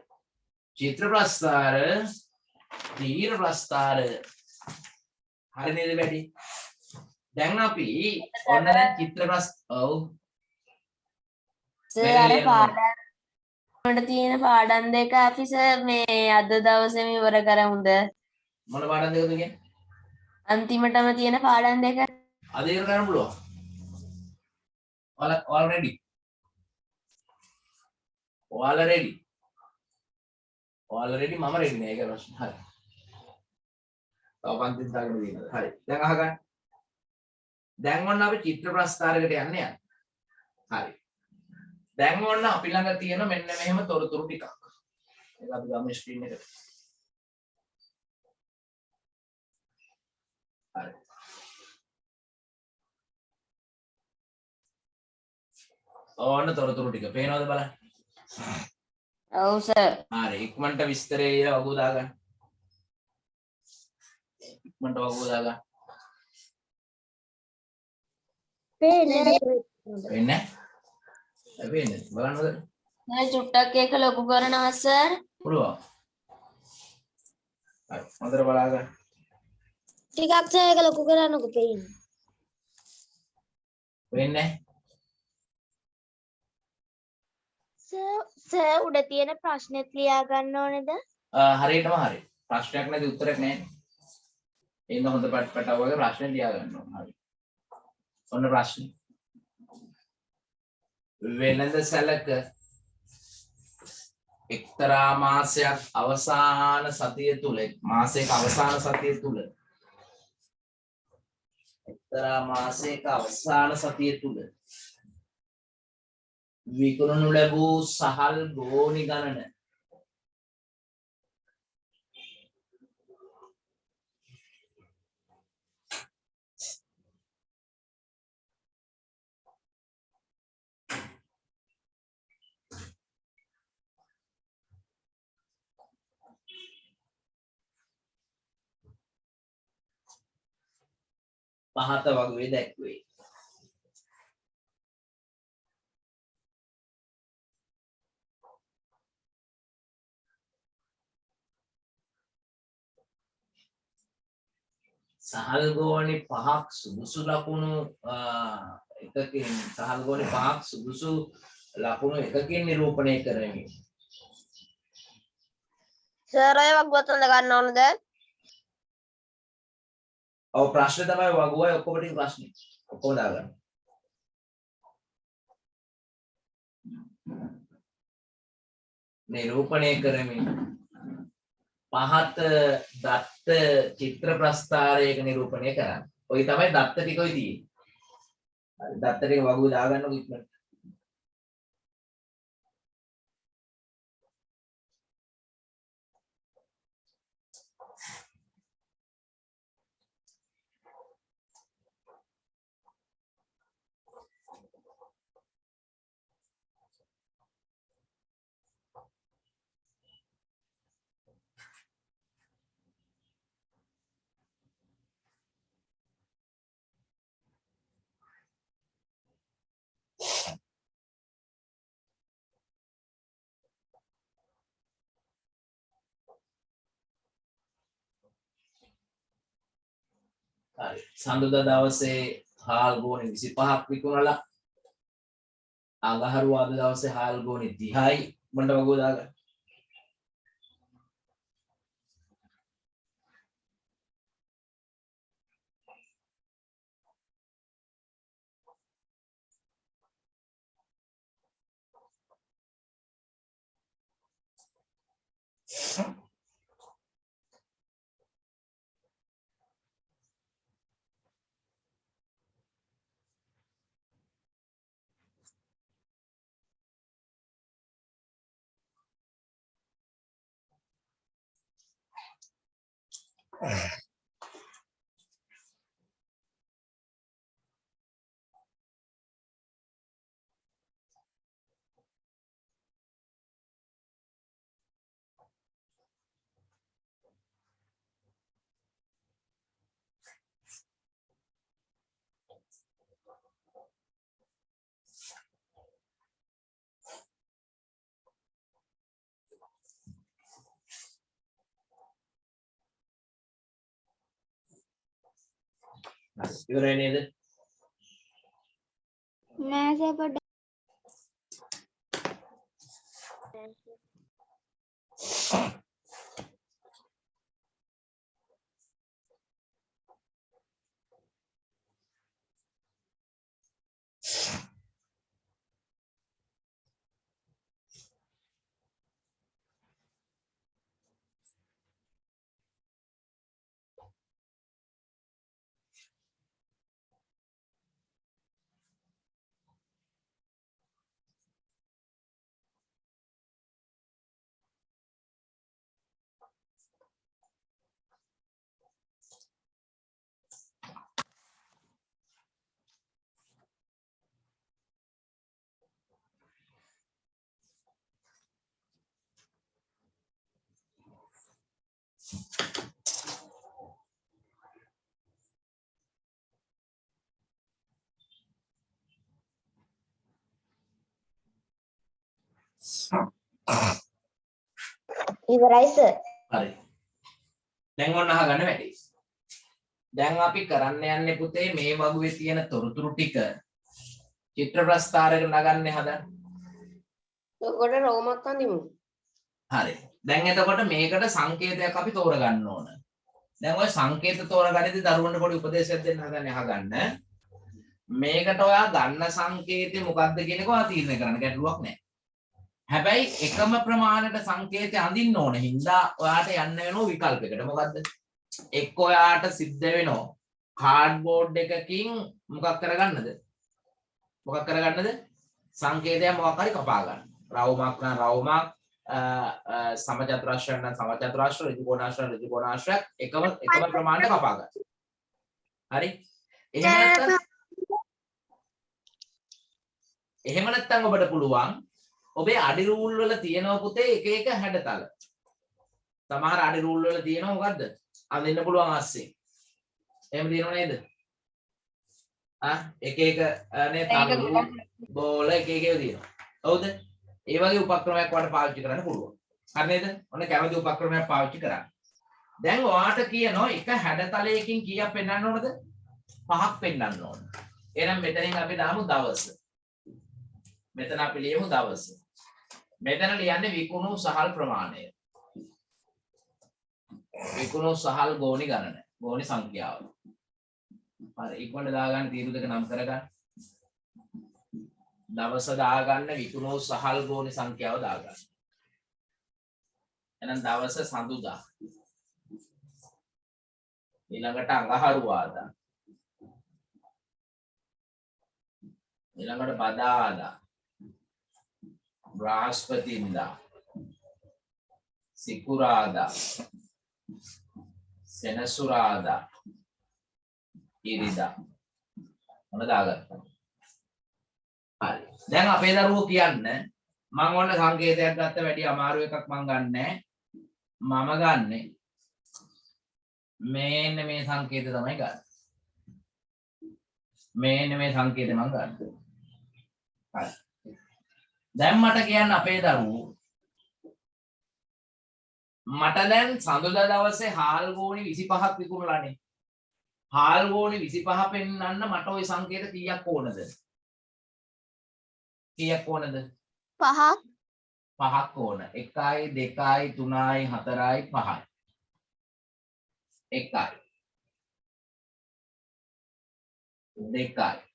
චිත්‍ර ප්‍රස්ථාර, තීර ප්‍රස්ථාර. හරි නේද වැඩි? දැන් අපි ඔන්න දැන් චිත්‍ර ඔව්. සර් අර පාඩම් වල තියෙන පාඩම් දෙක අපි සර් මේ අද දවසේම ඉවර කරමුද? මොන පාඩම් දෙකද කියන්නේ? අන්තිමටම තියෙන පාඩම් දෙක. අද ඉවර කරන්න පුළුවන්. already. already මම ready නේ. ඒක ප්‍රශ්න. හරි. තව පන්තිත් දාගෙන දිනනවා. හරි. දැන් අහගන්න. දැන් ඔන්න අපි චිත්‍ර ප්‍රස්ථාරයකට යන්නේ. හරි. දැන් ඔන්න අපි ළඟ තියෙන මෙන්න මෙහෙම තොරතුරු ටිකක්. ඒක අපි ගමු ස්ක්‍රීන් එකට. හරි. ඕන්න තොරතුරු ටික පේනවද බලන්න? ඔව් සර්. හරි ඉක්මනට විස්තරේ වගු දාගන්න. ඉක්මනට වගු දාගන්න. පේන්නේ වෙන්නේ? වෙන්නේ. බලන්නද? මම චුට්ටක් එක ලොකු කරනවා සර්. පුළුවන්. හරි හොඳට බලාගන්න. ටිකක් සර් ඒක ලොකු කරන්නකො පේන්නේ. වෙන්නේ? සර් උඩ තියෙන ප්‍රශ්නෙත් ලියා ගන්න ඕනේද? හරියටම හරි. ප්‍රශ්නයක් නැති උත්තරයක් නැහැ. එන්න හොඳ පැටව වගේ ප්‍රශ්න ලියා ගන්න ඕන. හරි. ඔන්න ප්‍රශ්නේ. වෙළඳ සැලක එක්තරා මාසයක් අවසාන සතිය තුල මාසයක අවසාන සතිය තුල එක්තරා මාසයක අවසාන සතිය තුල විකුණනු ලැබූ සහල් ගෝනි ගණන පහත වගේ දැක්වේ. සහල් ගෝනි පහක් සුදුසු ලකුණු එකකින් සහල් ගෝනි පහක් සුදුසු ලකුණු එකකින් නිරූපණය කරමි. සර් අය වගුවතන ගන්න ඕනද? ඔව් ප්‍රශ්න තමයි වගුවයි ඔක්කොම ටික ප්‍රශ්නේ. ඔක්කොම දාගන්න. නිරූපණය කරමි. පහත දත්ත චිත්‍ර ප්‍රස්ථාරයක නිරූපණය කරන්න. ඔය තමයි දත්ත ටික ඔය තියෙන්නේ. හරි දත්ත ටික වගුව දාගන්නකො ඉක්මනට. හරි සඳුදා දවසේ හාල් ගෝණි 25ක් විකුණලා අඟහරුවාදා දවසේ හාල් ගෝණි 30යි මණ්ඩ වගුව දාගන්න. ඉවරයි නේද? නෑ සර් පොඩ්ඩක් ඉවරයි සර්. හරි. දැන් ඔන්න අහගන්න වැඩි. දැන් අපි කරන්න යන්නේ පුතේ මේ වගුවේ තියෙන තොරතුරු ටික චිත්‍ර ප්‍රස්ථාරයකට නගන්න හදන්න. ඔකට රෝමක් අඳිමු. හරි. දැන් එතකොට මේකට සංකේතයක් අපි තෝරගන්න ඕන. දැන් ඔය සංකේත තෝරගන්නදී දරුවන්ට පොඩි උපදේශයක් දෙන්න හදන්නේ අහගන්න. මේකට ඔයා ගන්න සංකේතය මොකක්ද කියන එක ඔයා තීරණය කරන්න ගැටලුවක් නැහැ. හැබැයි එකම ප්‍රමාණයට සංකේතය අඳින්න ඕන හින්දා ඔයාට යන්න වෙනවා විකල්පයකට. මොකද්ද? එක්ක ඔයාට සිද්ධ වෙනවා කාඩ්බෝඩ් එකකින් මොකක් කරගන්නද? මොකක් කරගන්නද? සංකේතයක් මොකක් හරි කපා ගන්න. රවුමක් නම් රවුමක්, සමචතුරාශ්‍රයක් නම් සමචතුරාශ්‍රය, ඍජුකෝණාශ්‍රයක් ඍජුකෝණාශ්‍රයක් එකම ප්‍රමාණයට කපා ගන්න. හරි? එහෙම නැත්නම් ඔබට පුළුවන් ඔබේ අඩි රූල් වල තියෙනවා පුතේ එක එක හැඩතල. සමහර අඩි රූල් වල තියෙනවා මොකද්ද? අඳින්න පුළුවන් අස්සේ. එහෙම තියෙනව නේද? එක එක නේ තඹු බෝල එක එක ඒවා තියෙනවා. හවුද? ඒ වගේ උපක්‍රමයක් වඩ පාවිච්චි කරන්න පුළුවන්. හරි නේද? ඔන්න කැමති උපක්‍රමයක් පාවිච්චි කරන්න. දැන් ඔයාට කියනවා එක හැඩතලයකින් කීයක් පෙන්වන්න ඕනද? 5ක් පෙන්වන්න ඕන. එහෙනම් මෙතනින් අපි දාමු දවස. මෙතන අපි ලියමු දවස. මෙතන ලියන්නේ විකුණු සහල් ප්‍රමාණය. විකුණු සහල් ගෝණි ගණන. ගෝණි සංඛ්‍යාව. හරි ඉක්මනට දාගන්න තීරු දෙක නම් කරගන්න. දවස දාගන්න විකුණු සහල් ගෝණි සංඛ්‍යාව දාගන්න. එහෙනම් දවස සඳුදා. ඊළඟට අඟහරුවාදා. ඊළඟට බදාදා. බ්‍රහස්පතින්දා. සිකුරාදා. සෙනසුරාදා. ඉරිදා. මොන දාගත්තා? හරි. දැන් අපේ දරුවෝ කියන්නේ මම ඔන්න සංකේතයක් ගත්ත වැඩි අමාරු එකක් මම ගන්නෑ. මම ගන්නෙ මේන්න මේ සංකේතය තමයි ගන්න. මේන්න මේ සංකේතය මම ගන්න. හරි. දැන් මට කියන්න අපේ දරුවෝ මට දැන් සඳුදා දවසේ හාල් ගෝණි 25ක් විකුණලානේ. හාල් ගෝණි 25 පෙන්නන්න මට ওই සංකේත කීයක් ඕනද? කීයක් ඕනද? 5ක්. 5ක් ඕන. 1යි 2යි 3යි 4යි 5යි. 1යි 2යි 3යි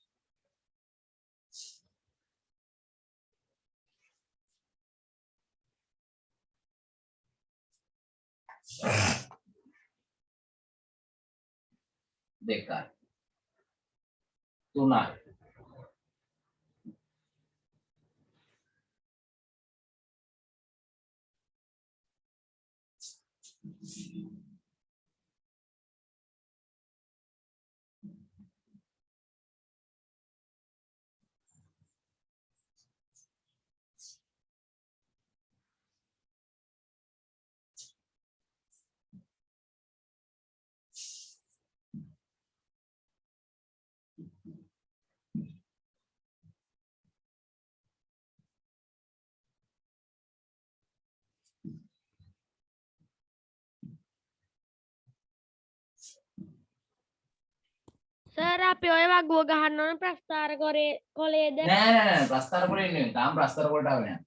සර් අපි ඔය වගුව ගහන්න ඕන ප්‍රස්ථාර කොලේද? නෑ ප්‍රස්තාර වල ඉන්නේ. තාම ප්‍රස්තාර වලට ආවේ නෑ.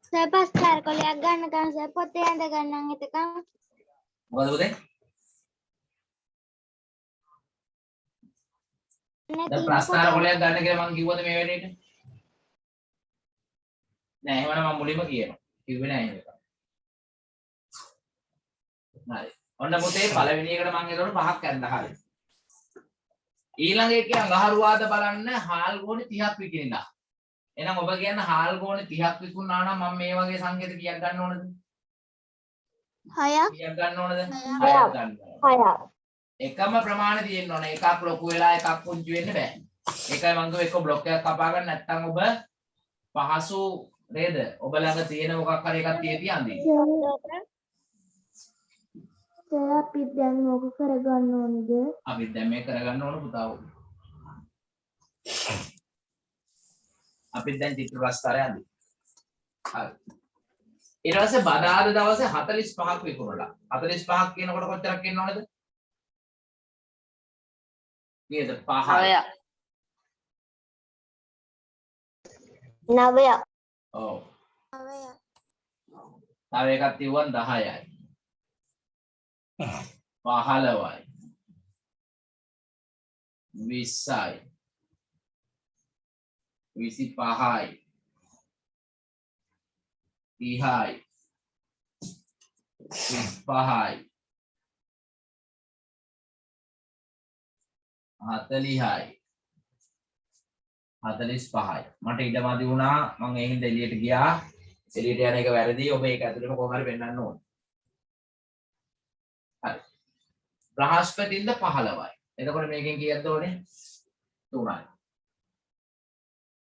සර් පස්කාර කොලයක් ගන්නකම් සර් පොතේ ඇඳ ගන්නම් එතකම්. මොකද පුතේ? දැන් ප්‍රස්තාර වලයක් ගන්න කියලා මම කිව්වද මේ වෙලේට? නෑ එහෙමනම් මම මුලින්ම කියනවා. කිව්වේ නෑ ඒක. හරි. ඔන්න පුතේ පළවෙනි එකට මම එතකොට 5ක් ඇඳලා හරි. ඊළඟ එකේ අඟහරුවාද බලන්න හාල් ගෝණි 30ක් විකිනිලා. එහෙනම් ඔබ කියන්න හාල් ගෝණි 30ක් විකුණනවා නම් මම මේ වගේ සංකේත කීයක් ගන්න ඕනද? 6ක්. කීයක් ගන්න ඕනද? 6ක් ගන්න ඕන. එකම ප්‍රමාණය තියෙන්න ඕන. එකක් ලොකු වෙලා එකක් පුංචි වෙන්න බෑ. ඒකයි මම කිව්වේ එක බ්ලොක් එකක් කපා ගන්න නැත්නම් ඔබ පහසු නේද? ඔබ ළඟ තියෙන මොකක් හරි එකක් තියන්නේ. සර් අපි දැන් ඕක කරගන්න ඕනද? අපි දැන් මේක කරගන්න ඕන පුතා. අපි දැන් චිත්‍ර ප්‍රස්තාරය අඳිමු. හරි. ඊට පස්සේ බදාද දවසේ 45ක් විකුණලා. 45ක් කියනකොට කොච්චරක් එන්න ඕනද? නේද? 5යි. 9ක්. ඔව්. 9ක්. තව එකක් තියුවන් 10යි. 15යි. 20යි. 25යි. 30යි. 35යි. 40යි. 45යි. මට ඉඩමදි වුණා මම ඒ හින්දා එළියට ගියා. එළියට යන එක වැරදි. ඔබ ඒක ඇතුළේම කොහොම හරි පෙන්නන්න ඕනේ. හරි. බ්‍රහස්පතින්ද 15යි. එතකොට මේකෙන් කීයක්ද ඕනේ? 3යි.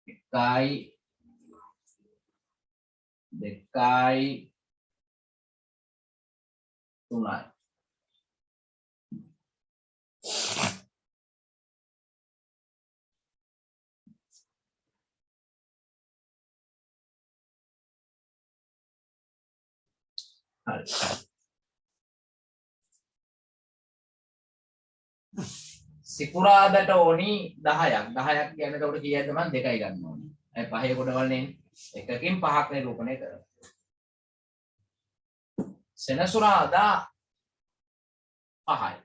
1යි 2යි 3යි. හරි. සිකුරාදට ඕනි 10ක්. 10ක් කියන්නේ එතකොට කීයක්ද මම 2යි ගන්න ඕනේ. ඒ පහේ කොටවලනේ එකකින් 5ක් නිරූපණය කරනවා. සෙනසුරාදා 5යි.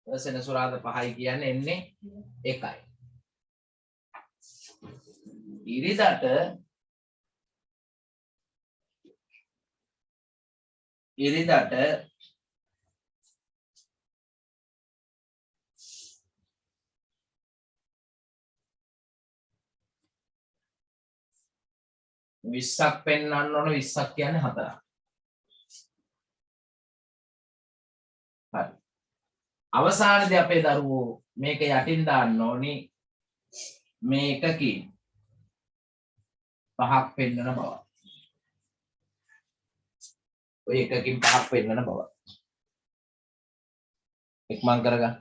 සෙනසුරාදා 5යි කියන්නේ එන්නේ 1යි. ඉරිදට 20ක් පෙන්වන්න ඕන 20ක් කියන්නේ 4ක්. හරි. අවසානයේදී අපේ දරුවෝ මේක යටින් දාන්න ඕනි මේකකින් 5ක් පෙන්වන බව. ඔය එකකින් 5ක් පෙන්වන බව. ඉක්මන් කරගන්න.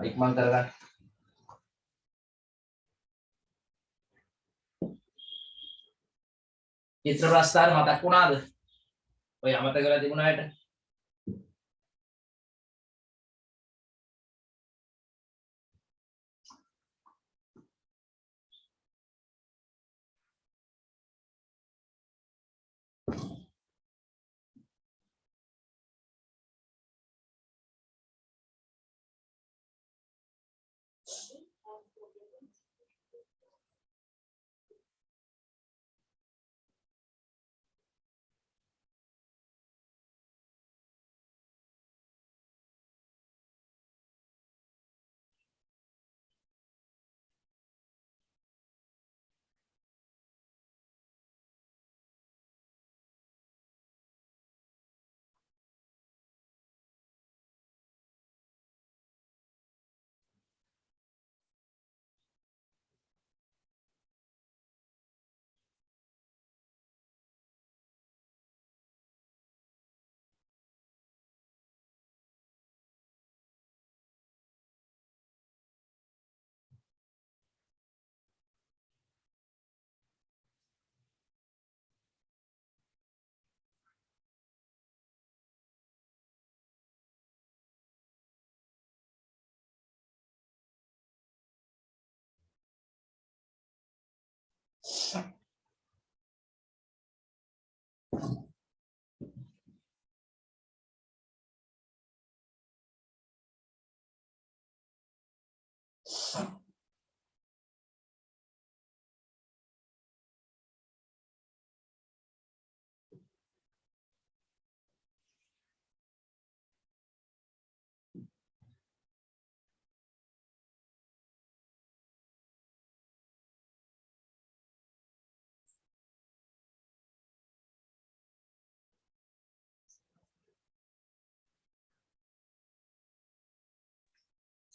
ඉක්මන් කරගන්න. චිත්‍ර ප්‍රස්ථාන මතක් වුණාද? ඔය අමතක කරලා තිබුණා ඇට.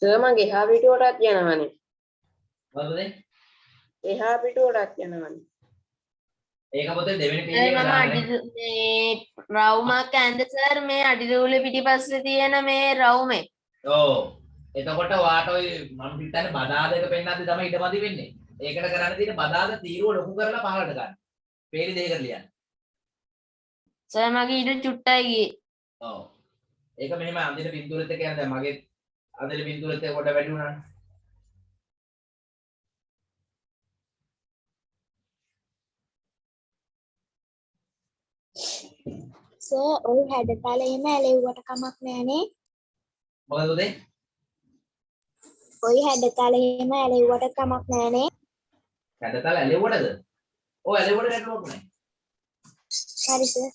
සර් මගේ එහා පිටුවටත් යනවනේ. මොකද එහා පිටුවටත් යනවනේ. ඒක පොතේ දෙවෙනි සර් පේජ් එක මම දාන්න. මේ රවුමක් ඇන්ද සර් මේ අඩිරූල පිටිපස්සේ තියෙන මේ රවුමේ. ඔව්. එතකොට වාට ඔය මම හිතන්නේ බදාද එක පෙන්නද්දි තමයි ඊටමදි වෙන්නේ. ඒකට කරන්න තියෙන බදාද තීරුව ලොකු කරලා පහළට ගන්න. පේලි දෙයකට ලියන්න. සර් මගේ ඊට චුට්ටයි ගියේ. ඔව්. ඒක මෙහෙම අඳින බින්දුවෙත් එක්ක යන දැන් මගේ අඳින බින්දුවෙත් එක්ක කොට වැඩි වුණානේ. සර් ඔය හැඩතල එහෙම ඇලෙව්වට කමක් නෑනේ. මොකද උදේ? ඔය හැඩතල එහෙම ඇලෙව්වට කමක් නෑනේ. හැඩතල ඇලෙව්වටද? ඔව් ඇලෙව්වට ගැටලුවක් නෑ. හරි සර්.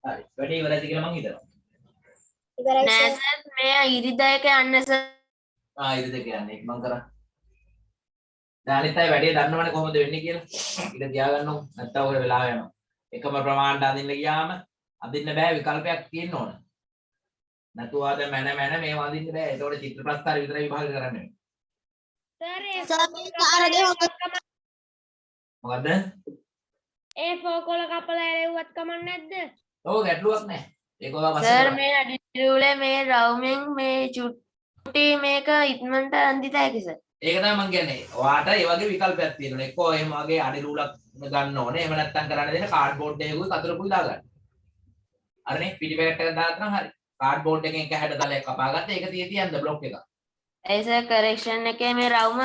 හරි. වැඩේ ඉවරයි කියලා මං හිතනවා. නෑ සර් මේ ඉරිදා එක යන්න සර්. ඉරිද කියන්නේ ඒක මං කරා. දැන් අනිත් අය වැඩේ දන්නවනේ කොහොමද වෙන්නේ කියලා. ඉතින් තියාගන්නකො. නැත්තම් ඔය වෙලාව යනවා. එකම ප්‍රමාණයට අඳින්න ගියාම අඳින්න බෑ විකල්පයක් තියෙන්න ඕන. නැතුව ආද මැන මේවා අඳින්න බෑ. ඒතකොට චිත්‍ර ප්‍රස්තාර විතරයි විභාග කරන්නේ. මොකද්ද? A4 කොල කපලා ඇරෙව්වත් කමක් නැද්ද? ඔව් ගැටලුවක් නැහැ. ඒක ඔයා පස්සේ සර් කරන්න. මේ අඩිරුලේ මේ රවුමෙන් මේ චුට්ටි මේක ඉක්මනට අඳිත හැකි සර්. ඒක තමයි මම කියන්නේ. ඔයාට ඒ වගේ විකල්පයක් තියෙනවා. එක්කෝ එහෙම වගේ අඩි රූලක් ගන්න ඕනේ. එහෙම නැත්නම් කරන්න දෙන කාඩ්බෝඩ් එකකුයි කතරකුයි දාගන්න. අරනේ පිටිපැත්තට දාලා හරි. කාඩ්බෝඩ් එකෙන් එක හැඩ තලයක් කපාගත්ත ඒක තියන්න බ්ලොක් එක. ඒ සර් කරෙක්ෂන් එකේ මේ රවුම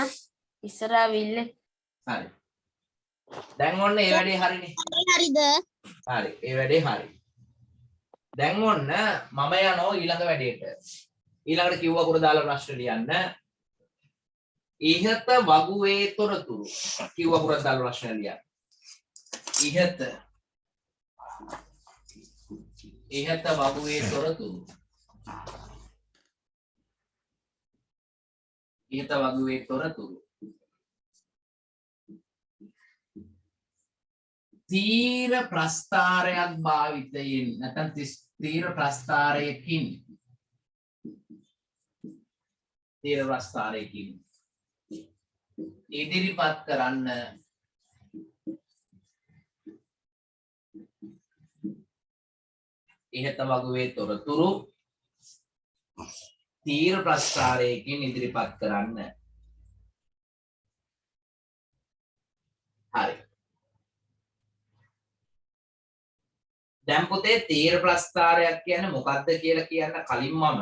ඉස්සරහා විල්ලේ. හරි. දැන් ඔන්න ඒ වැඩේ හරිනේ. හරිද? හරි. ඒ වැඩේ හරි. දැන් ඔන්න මම යනවා ඊළඟ වැඩේට. ඊළඟට කිව්ව අකුර දාලා ප්‍රශ්න ලියන්න. ඉහත වගුවේ තොරතුරු. කිව්ව අකුර දාලා ප්‍රශ්න ලියන්න. ඉහත වගුවේ තොරතුරු. ඉහත වගුවේ තොරතුරු. තීර ප්‍රස්ථාරයක් භාවිතයෙන් නැත්නම් තීර ප්‍රස්ථාරයකින් ඉදිරිපත් කරන්න ඉහත වගුවේ තොරතුරු තීර ප්‍රස්ථාරයකින් ඉදිරිපත් කරන්න. හරි. දැන් පුතේ තීර ප්‍රස්ථාරයක් කියන්නේ මොකක්ද කියලා කියන්න කලින් මම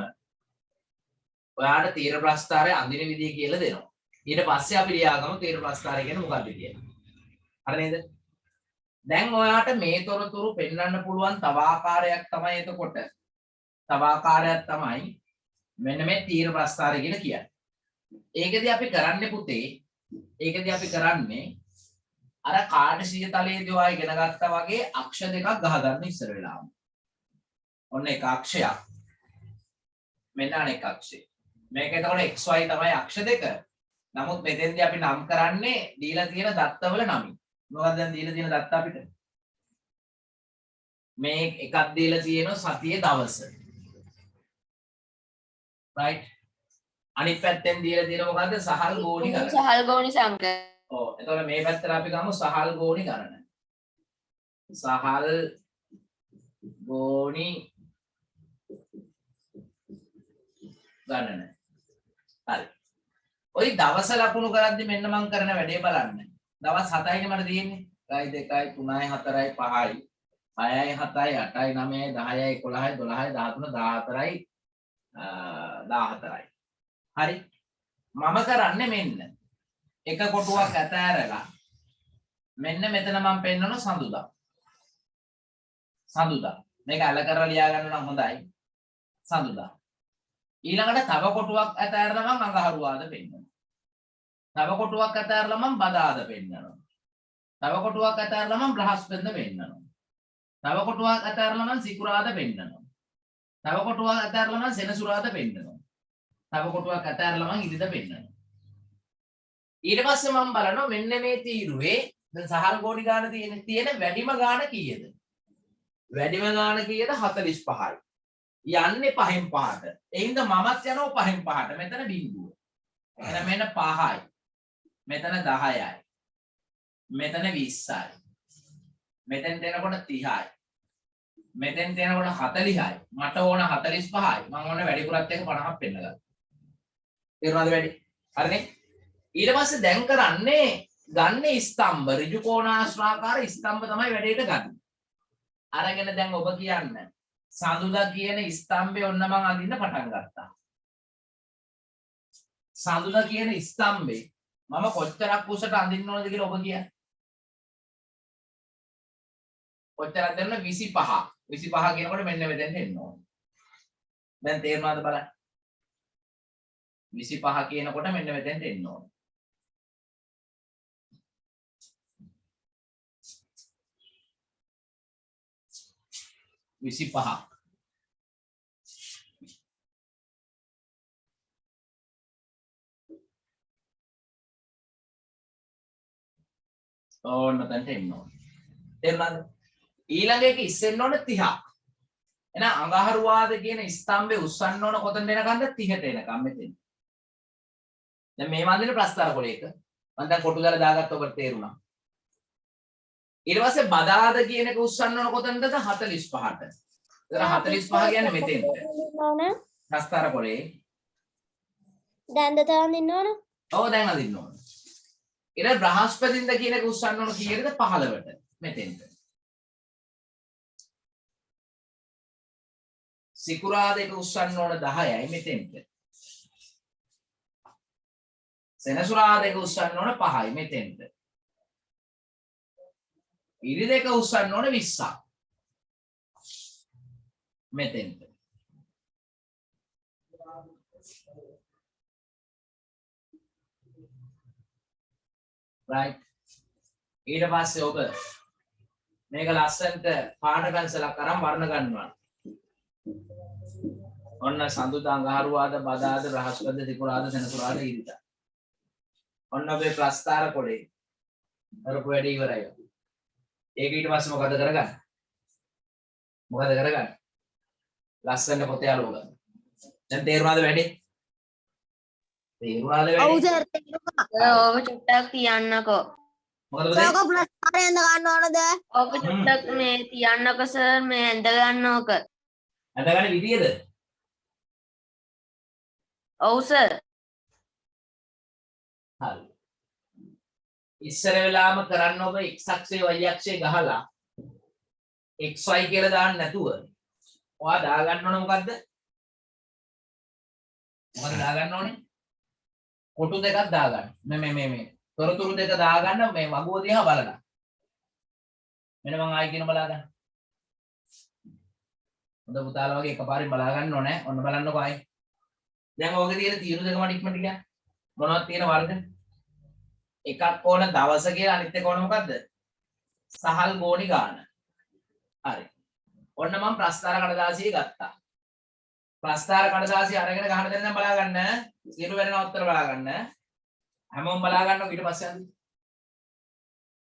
ඔයාලට තීර ප්‍රස්ථාරය අඳින විදිය කියලා දෙනවා. ඊට පස්සේ අපි ලියාගමු තීර ප්‍රස්ථාරය කියන්නේ මොකක්ද කියලා. හරි නේද? දැන් ඔයාලට මේ තොරතුරු පෙන්වන්න පුළුවන් තව ආකාරයක් තමයි එතකොට. තව ආකාරයක් තමයි මෙන්න මේ තීර ප්‍රස්ථාරය කියලා කියන්නේ. ඒකදී අපි කරන්නේ පුතේ අර කාර්යශීල තලයේදී ඔයා ඉගෙන ගත්තා වගේ අක්ෂ දෙකක් ගහගන්න ඉස්සර වෙලාම. ඔන්න එක අක්ෂයක්. මෙන්න අනෙක් අක්ෂය. මේක එතකොට xy තමයි අක්ෂ දෙක. නමුත් මෙතෙන්දී අපි නම් කරන්නේ දීලා තියෙන දත්තවල නමින්. මොකක්ද දැන් දීලා තියෙන දත්ත අපිට? මේ එකක් දීලා තියෙන සතියේ දවස. right? අනිත් පැත්තෙන් දීලා තියෙන මොකද්ද? සහල් ගෝණි ගණන. සහල් ගෝණි සංඛ්‍ය. ඔව් එතකොට මේ පැත්තට අපි ගමු සහල් ගෝණි ගණන. සහල් ගෝණි ගණන. හරි. ওই දවස ලකුණු කරද්දි මෙන්න මම කරන වැඩේ බලන්න. දවස් 7යිනේ මට තියෙන්නේ. 1 2 3 4 5යි 6යි 7යි 8යි 9යි 10යි 11යි 12යි 13 14යි 14යි. හරි. මම කරන්නේ මෙන්න එක කොටුවක් ඇතෑරලා මෙන්න මෙතන මම පෙන්නන සඳුදා. මේක අල කරලා ලියා ගන්න නම් හොඳයි. සඳුදා. ඊළඟට තව කොටුවක් ඇතෑරලා මම අඟහරුවාද පෙන්නනවා. තව කොටුවක් ඇතෑරලා මම බදාද පෙන්නනවා. තව කොටුවක් ඇතෑරලා මම බ්‍රහස්පතින්ද පෙන්නනවා. තව කොටුවක් ඇතෑරලා මම සිකුරාද පෙන්නනවා. තව කොටුවක් ඇතෑරලා මම සෙනසුරාද පෙන්නනවා. තව කොටුවක් ඇතෑරලා මම ඉරිදා පෙන්නනවා. ඊට පස්සේ මම බලනවා මෙන්න මේ තීරුවේ දැන් සහල් ගෝණි ගාන තියෙන වැඩිම ගාන කීයද? වැඩිම ගාන කීයද? 45යි. යන්නේ 5න් 5ට. ඒ හින්දා මමත් යනවා 5න් 5ට. මෙතන බිංදුව. එහෙනම් මෙන්න 5යි. මෙතන 10යි. මෙතන 20යි. මෙතෙන් දෙනකොට 30යි. මෙතෙන් දෙනකොට 40යි. මට ඕන 45යි. මම ඕන වැඩිපුරත් එක 50ක් පෙන්නගත්තා. තේරුණාද වැඩි? හරිනේ? ඊට පස්සේ දැන් කරන්නේ ගන්න ස්තම්භ ඍජු කෝණාශ්‍රාකාර ස්තම්භ තමයි වැඩේට ගන්න. අරගෙන දැන් ඔබ කියන්න සඳුදා කියන ස්තම්භේ ඔන්න මම අඳින්න පටන් ගත්තා. සඳුදා කියන ස්තම්භේ මම කොච්චරක් උසට අඳින්න ඕනද කියලා ඔබ කියන්න. කොච්චරක් දෙන්න 25. 25 කියනකොට මෙන්න මෙතෙන්ට එන්න ඕනේ. දැන් තේරුණාද බලන්න. 25 කියනකොට මෙන්න මෙතෙන්ට එන්න ඕනේ. ඕන්න තැනට එන්න ඕනේ. තේරුණාද? ඊළඟ එක ඉස්සෙන්න ඕනේ 30ක්. එහෙනම් අඟහරුවාද කියන ස්තම්භේ උස්සන්න ඕන කොතනද එනකන්ද 30ට එනකම් මෙතෙන්. දැන් මේ වන්දින ප්‍රස්තාර කොලේක මම දැන් කොටු දාලා දාගත්ත ඔබට තේරුණා. ඊට පස්සේ බදාද කියන එක උස්සන්න ඕන කොතනද 45ට. එතන 45 කියන්නේ මෙතෙන්ට. ප්‍රස්තාර කොලේ. දැන්ද තාම ඉන්න ඕන? ඔව් දැන් අදින්න ඕන. ඊට බ්‍රහස්පතින්ද කියන එක උස්සන්න ඕන කීයටද 15ට මෙතෙන්ට. සිකුරාද එක උස්සන්න ඕන 10යි මෙතෙන්ට. සෙනසුරාද එක උස්සන්න ඕන 5යි මෙතෙන්ට. ඉරි දෙක උස්සන්න ඕන 20ක් මෙතෙන්ට. right ඊට පස්සේ ඔබ මේක ලස්සනට පාට පැන්සලක් අරන් වර්ණ ගන්නවා. ඔන්න සඳුදා අඟහරුවාද බදාද බ්‍රහස්පති සිකුරාද සෙනසුරාද ඉරිදා. ඔන්න ඔබේ ප්‍රස්තාර කොටේ කරපු වැඩේ ඉවරයි. ඒක ඊට පස්සේ මොකද කරගන්නේ? මොකද කරගන්නේ? ලස්සනට පොතේ අලුව ගන්න. දැන් තේරුණාද වැඩේ? තේරුණාද වැඩේ? ඔව් සර් තේරුණා. ඔබ චුට්ටක් තියන්නකෝ. මොකද පුතේ? සෝක ප්‍රස්තාරය එන්න ගන්න ඕනද? ඔබ චුට්ටක් මේ තියන්නකෝ සර් මේ ඇඳ ගන්න ඕක. අඳගන්න විදියද? ඔව් සර්. හරි. ඉස්සර වෙලාම කරන්න ඔබ x අක්ෂය y අක්ෂය ගහලා xy කියලා දාන්න නැතුව ඔයා දාගන්න ඕන මොකද්ද? මොකද දාගන්න ඕනේ? කොටු දෙකක් දාගන්න. මේ තොරතුරු දෙක දාගන්න මේ වගුව දිහා බලලා. මෙන්න මම ආයි කියන බලා ගන්න. හොඳ පුතාලා වගේ එකපාරින් බලා ගන්න ඕනේ. ඔන්න බලන්නකෝ ආයි. දැන් ඕකේ තියෙන තීරු දෙක මට ඉක්මනට කියන්න. මොනවද තියෙන වර්ග? එකක් ඕන දවස කියලා අනිත් එක ඕන මොකද්ද? සහල් ගෝණි ගාන. හරි. ඔන්න මම ප්‍රස්තාර කඩදාසිය ගත්තා. ප්‍රස්තාර කඩදාසිය අරගෙන ගහන දෙන්න දැන් බලා ගන්න. සියලු වෙන උත්තර බලා ගන්න. හැමෝම බලා ගන්නකො ඊට පස්සේ යන්න.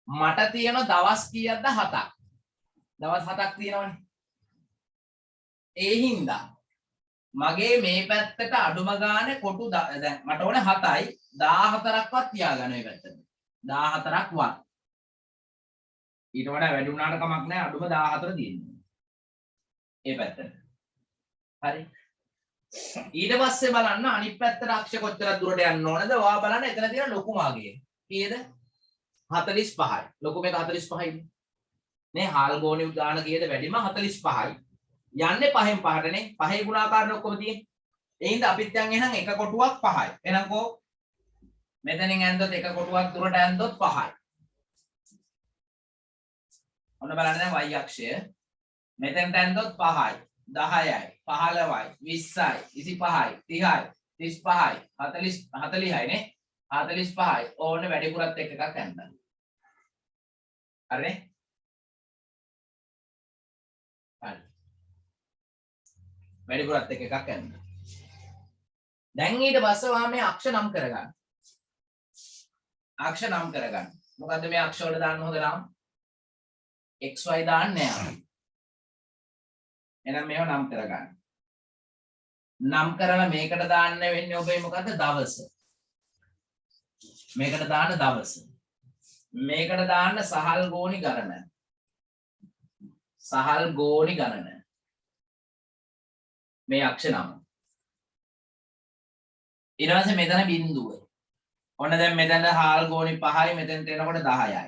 මට තියෙන දවස් කීයක්ද? 7ක්. දවස් 7ක් තියෙනවනේ. ඒ හින්දා මගේ මේ පැත්තට අඩුම ගානේ කොටු දැන් මට ඕනේ 7යි 14ක්වත් තියාගන්න මේ පැත්තට 14ක් වත් ඊට වඩා වැඩි වුණාට කමක් නැහැ අඩුම 14 තියෙනවා මේ පැත්තට හරි ඊට පස්සේ බලන්න අනිත් පැත්තට අක්ෂ කොච්චර දුරට යන්න ඕනද ඔයා බලන්න එතන තියෙන ලොකු මාගේ කීයද 45යි ලොකු මේක 45යි නේ හාල් ගෝණි උදාන කීයද වැඩිම 45යි යන්නේ 5න් 5ටනේ 5 ගුණාකාරනේ ඔක්කොම තියෙන්නේ. ඒ හින්දා අපිත් දැන් එහෙනම් එක කොටුවක් 5යි. එහෙනම් කො මෙතනින් ඇන්දොත් එක කොටුවක් දුරට ඇන්දොත් 5යි. ඔන්න බලන්න දැන් y අක්ෂය. මෙතෙන්ට ඇන්දොත් 5යි, 10යි, 15යි, 20යි, 25යි, 30යි, 35යි, 40යි නේ. 45යි. ඕනේ වැඩිපුරත් එකක් ඇන්දා. හරිනේ? හරි. වැඩිපුරත් එකක් යන්න. දැන් ඊට පස්සේ ඔයා මේ අක්ෂ නම් කරගන්න. අක්ෂ නම් කරගන්න. මොකද්ද මේ අක්ෂ වල දාන්න හොඳ නම්? xy දාන්නේ නැහැ. එහෙනම් මේව නම් කරගන්න. නම් කරලා මේකට දාන්න වෙන්නේ ඔබේ මොකද්ද? දවස. මේකට දාන්න දවස. මේකට දාන්න සහල් ගෝණි ගණන. සහල් ගෝණි ගණන. මේ අක්ෂ නම. ඊට පස්සේ මෙතන බිඳුව. ඔන්න දැන් මෙතන හාල් ගෝණි 5යි මෙතෙන්ට එනකොට 10යි.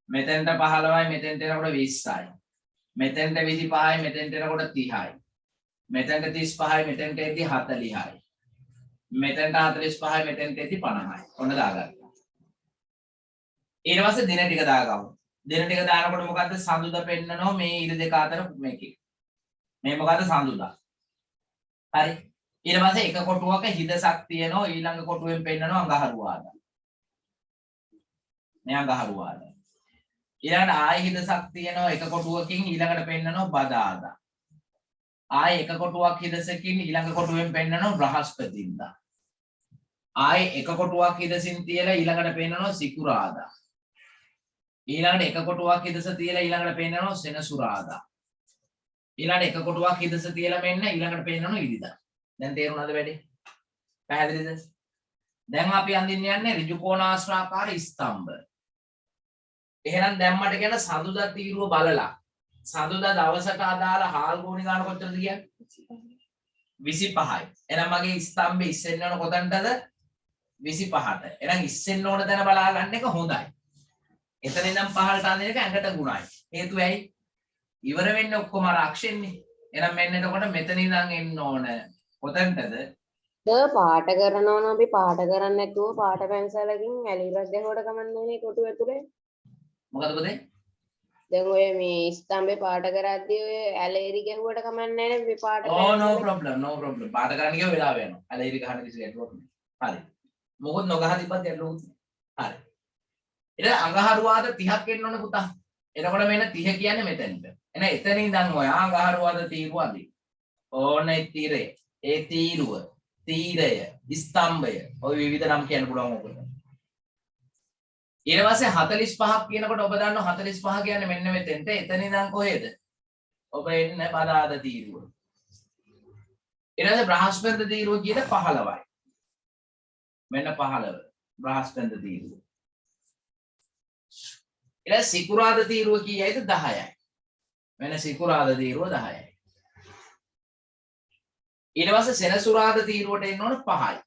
මෙතෙන්ට 15යි මෙතෙන්ට එනකොට 20යි. මෙතෙන්ට 25යි මෙතෙන්ට එනකොට 30යි. මෙතෙන්ට 35යි මෙතෙන්ට එද්දි 40යි. මෙතෙන්ට 45යි මෙතෙන්ට එද්දි 50යි. ඔන්න දාගත්තා. ඊට පස්සේ දින ටික දාගමු. දින ටික දානකොට මොකද්ද සඳුදා පෙන්නනවා මේ ඉර දෙක අතර මේකේ. මේ මොකද්ද සඳුදා. හරි ඊට පස්සේ එක කොටුවක හිදසක් තියෙනවා ඊළඟ කොටුවෙන් පෙන්නනවා අඟහරුවාද මේ අඟහරුවාද ඊළඟට ආයෙ හිදසක් තියෙනවා එක කොටුවකින් ඊළඟට පෙන්නනවා බදාදා ආයෙ එක කොටුවක් හිදසකින් ඊළඟ කොටුවෙන් පෙන්නනවා බ්‍රහස්පතින්දා ආයෙ එක කොටුවක් හිදසින් තියලා ඊළඟට පෙන්නනවා සිකුරාදා ඊළඟට එක කොටුවක් හිදස තියලා ඊළඟට පෙන්නනවා සෙනසුරාදා. ඊළඟට එක කොටුවක් හිදස තියලා මෙන්න ඊළඟට පෙන්නනවා ඉරිදා. දැන් තේරුණාද වැඩි? පැහැදිලිද? දැන් අපි අඳින්න යන්නේ ඍජු කෝණාශ්‍රාකාර ස්තම්භ. එහෙනම් දැන් මට කියන සඳුදා තීරුව බලලා සඳුදා දවසට අදාළ හාල් ගෝණි ගන්න කොච්චරද කියන්නේ? 25යි. එහෙනම් මගේ ස්තම්භේ ඉස්සෙන්න ඕන කොතනටද? 25ට. එහෙනම් ඉස්සෙන්න ඕන තැන බලා ගන්න එක හොඳයි. එතන ඉඳන් පහළට අඳින එක ඇඟට ගුණයි. හේතුව ඇයි? ඉවර වෙන්නේ ඔක්කොම අර අක්ෂෙන්නේ. එහෙනම් මෙන්න එතකොට මෙතන ඉඳන් එන්න ඕන කොතනටද? පාට කරනවා නම් අපි පාට කරන්නේ නැතුව පාට පැන්සලකින් ඇලිරක් ගැහුවට කමන්නේ නේ කොටු ඇතුලේ. මොකද පුතේ? දැන් ඔය මේ ස්තම්භේ පාට කරද්දී ඔය ඇලේරි ගැහුවට කමන්නේ නැහැ මේ පාට no problem no problem. පාට කරන්න ගිය වෙලාව යනවා. ඇලේරි ගහන්න කිසි ගැටලුවක් නැහැ. හරි. මොකොත් නොගහ තිබ්බත් ගැටලුවක් නැහැ. හරි. ඊට අඟහරුවාද 30ක් එන්න ඕන පුතා. එතකොට මෙන්න 30 කියන්නේ මෙතනට. එහෙනම් එතන ඉඳන් ඔය අඟහරුවාද තීරුව අදින්න. ඕනේ තීරය. ඒ තීරුව, තීරය, ස්තම්භය. ඔය විවිධ නම් කියන්න පුළුවන් ඔකට. ඊට පස්සේ 45ක් කියනකොට ඔබ දන්නවා 45 කියන්නේ මෙන්න මෙතෙන්ට. එතන ඉඳන් කොහෙද? ඔබ එන්නේ බදාද තීරුව. ඊට පස්සේ බ්‍රහස්පති තීරුව කියන 15යි. මෙන්න 15 බ්‍රහස්පති තීරුව. ඊට සිකුරාද තීරුව කීයයිද 10යි. මෙන්න සිකුරාද තීරුව 10යි. ඊට පස්සේ සෙනසුරාද තීරුවට එන්න ඕන 5යි.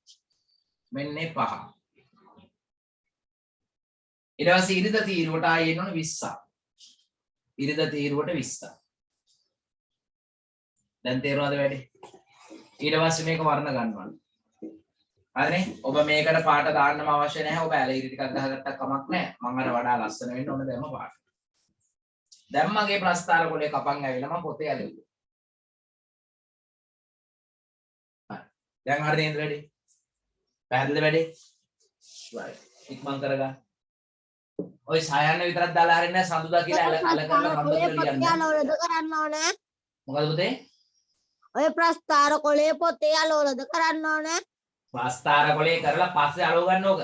මෙන්න 5. ඊට පස්සේ ඉරිදා තීරුවට ආයෙ එන්න ඕන 20ක්. ඉරිදා තීරුවට 20ක්. දැන් තේරුණාද වැඩි? ඊට පස්සේ මේක වර්ණ ගන්නවා. හරිනේ? ඔබ මේකට පාට දාන්නම අවශ්‍ය නැහැ. ඔබ ඇලීරි ටිකක් ගහගත්තක් කමක් නැහැ. මම අර වඩා ලස්සන වෙන්න ඕන දැම්ම පාට. දැන් මගේ ප්‍රස්තාර කොලේ කපන් ඇවිල්ලා මම පොතේ ඇලෙව්වා. හරි. දැන් හරිද නේද වැඩි? පැහැදිලිද වැඩි? right. ඉක්මන් කරගන්න. ඔය සයන්න විතරක් දාලා හරින්නේ නැහැ. සඳුදා කියලා අල කරලා කම්බ කියලා ලියන්න. කරන්න ඕනේ. මොකද පුතේ? ඔය ප්‍රස්තාර කොලේ පොතේ අලෝලද කරන්න ඕනේ. ප්‍රස්තාර කොලේ කරලා පස්සේ අලව ගන්න ඕක.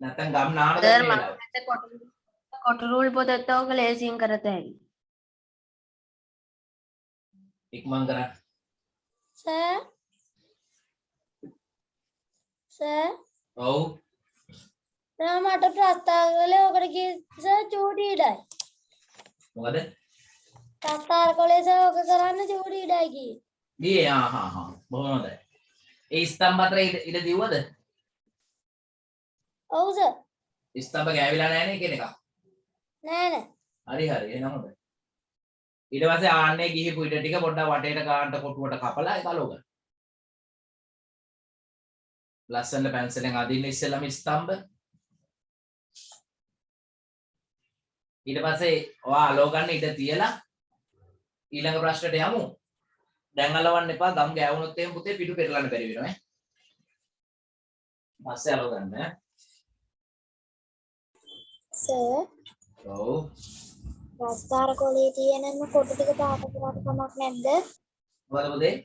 නැත්තම් ගම් නාන දෙන්න වෙලාව. කොටු රූල් පොතත් ඕක ලේසියෙන් කරත හැකියි. ඉක්මන් කරා. සර් ඔව්. මට ප්‍රස්තාර කොලේ ඔකට කිව්ස චූටි ඉඩයි. මොකද? ප්‍රස්තාර කොලේ සර් ඔක කරන්න චූටි ඉඩයි කිව්වේ. ගියේ හා බොහොම හොඳයි. ඒ ස්තම්භ අතර ඉඩ දිව්වද? ඔව් සර්. ස්තම්භ ගෑවිලා නැහැ නේ කියන එක. නෑ. හරි එහෙනම් හොඳයි. ඊට පස්සේ ආන්නේ ගිහිපු ඉඩ ටික පොඩ්ඩක් වටේට ගාන්න කොටුවට කපලා ඒක අලව ගන්න. ලස්සන පැන්සලෙන් අදින්න ඉස්සෙල්ලාම ස්තම්භ. ඊට පස්සේ ඔයා අලව ගන්න ඉඩ තියලා ඊළඟ ප්‍රශ්නට යමු. දැන් අලවන්න එපා. ගම් ගෑවුනොත් එහෙම පුතේ පිටු පෙරලන්න බැරි වෙනවා ඈ. පස්සේ අලව ගන්න ඈ. සර් ඔව්. ප්‍රස්තාර කොලේ තියෙනම කොටු ටික පාට කරාට කමක් නැද්ද? මොකද පුතේ?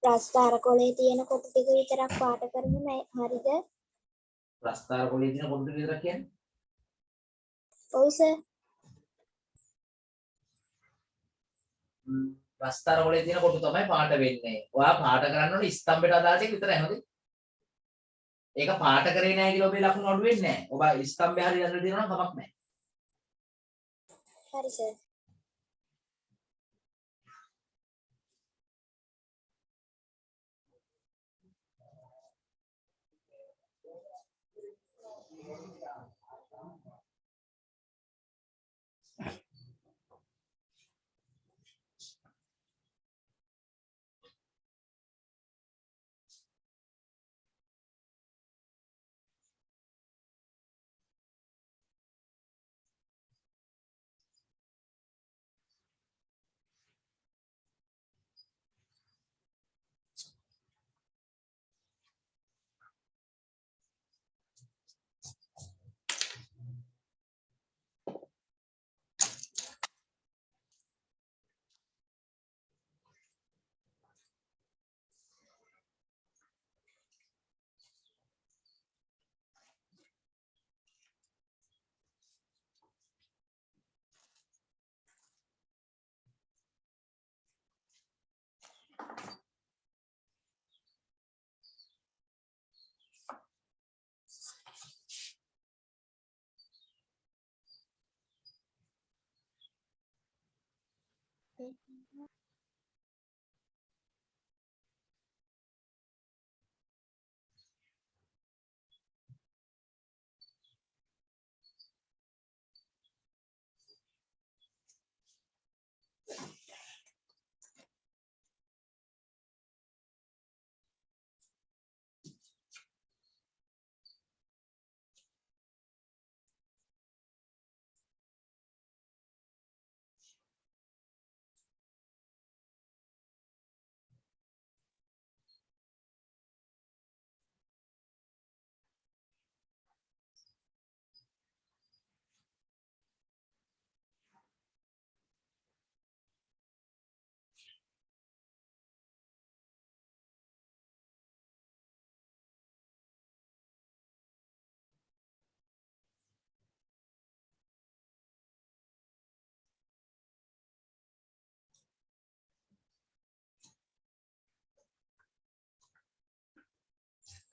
ප්‍රස්තාර කොලේ තියෙන කොටු ටික විතරක් පාට කරමු හරිද? ප්‍රස්තාර කොලේ තියෙන කොටු ටික විතරක් කියන්නේ? ඔව් සර්. ප්‍රස්තාර කොලේ තියෙන කොටු තමයි පාට වෙන්නේ. ඔයා පාට කරන්න ඕනේ ස්තම්භයට අදාළ ටික විතරයි හොඳේ. ඒක පාට කරේ නැහැ කියලා ඔබේ ලකුණු අඩු වෙන්නේ නැහැ. ඔබ ස්තම්භය හරියට අඳලා දෙනවා නම් කමක් නැහැ. හරි සර්.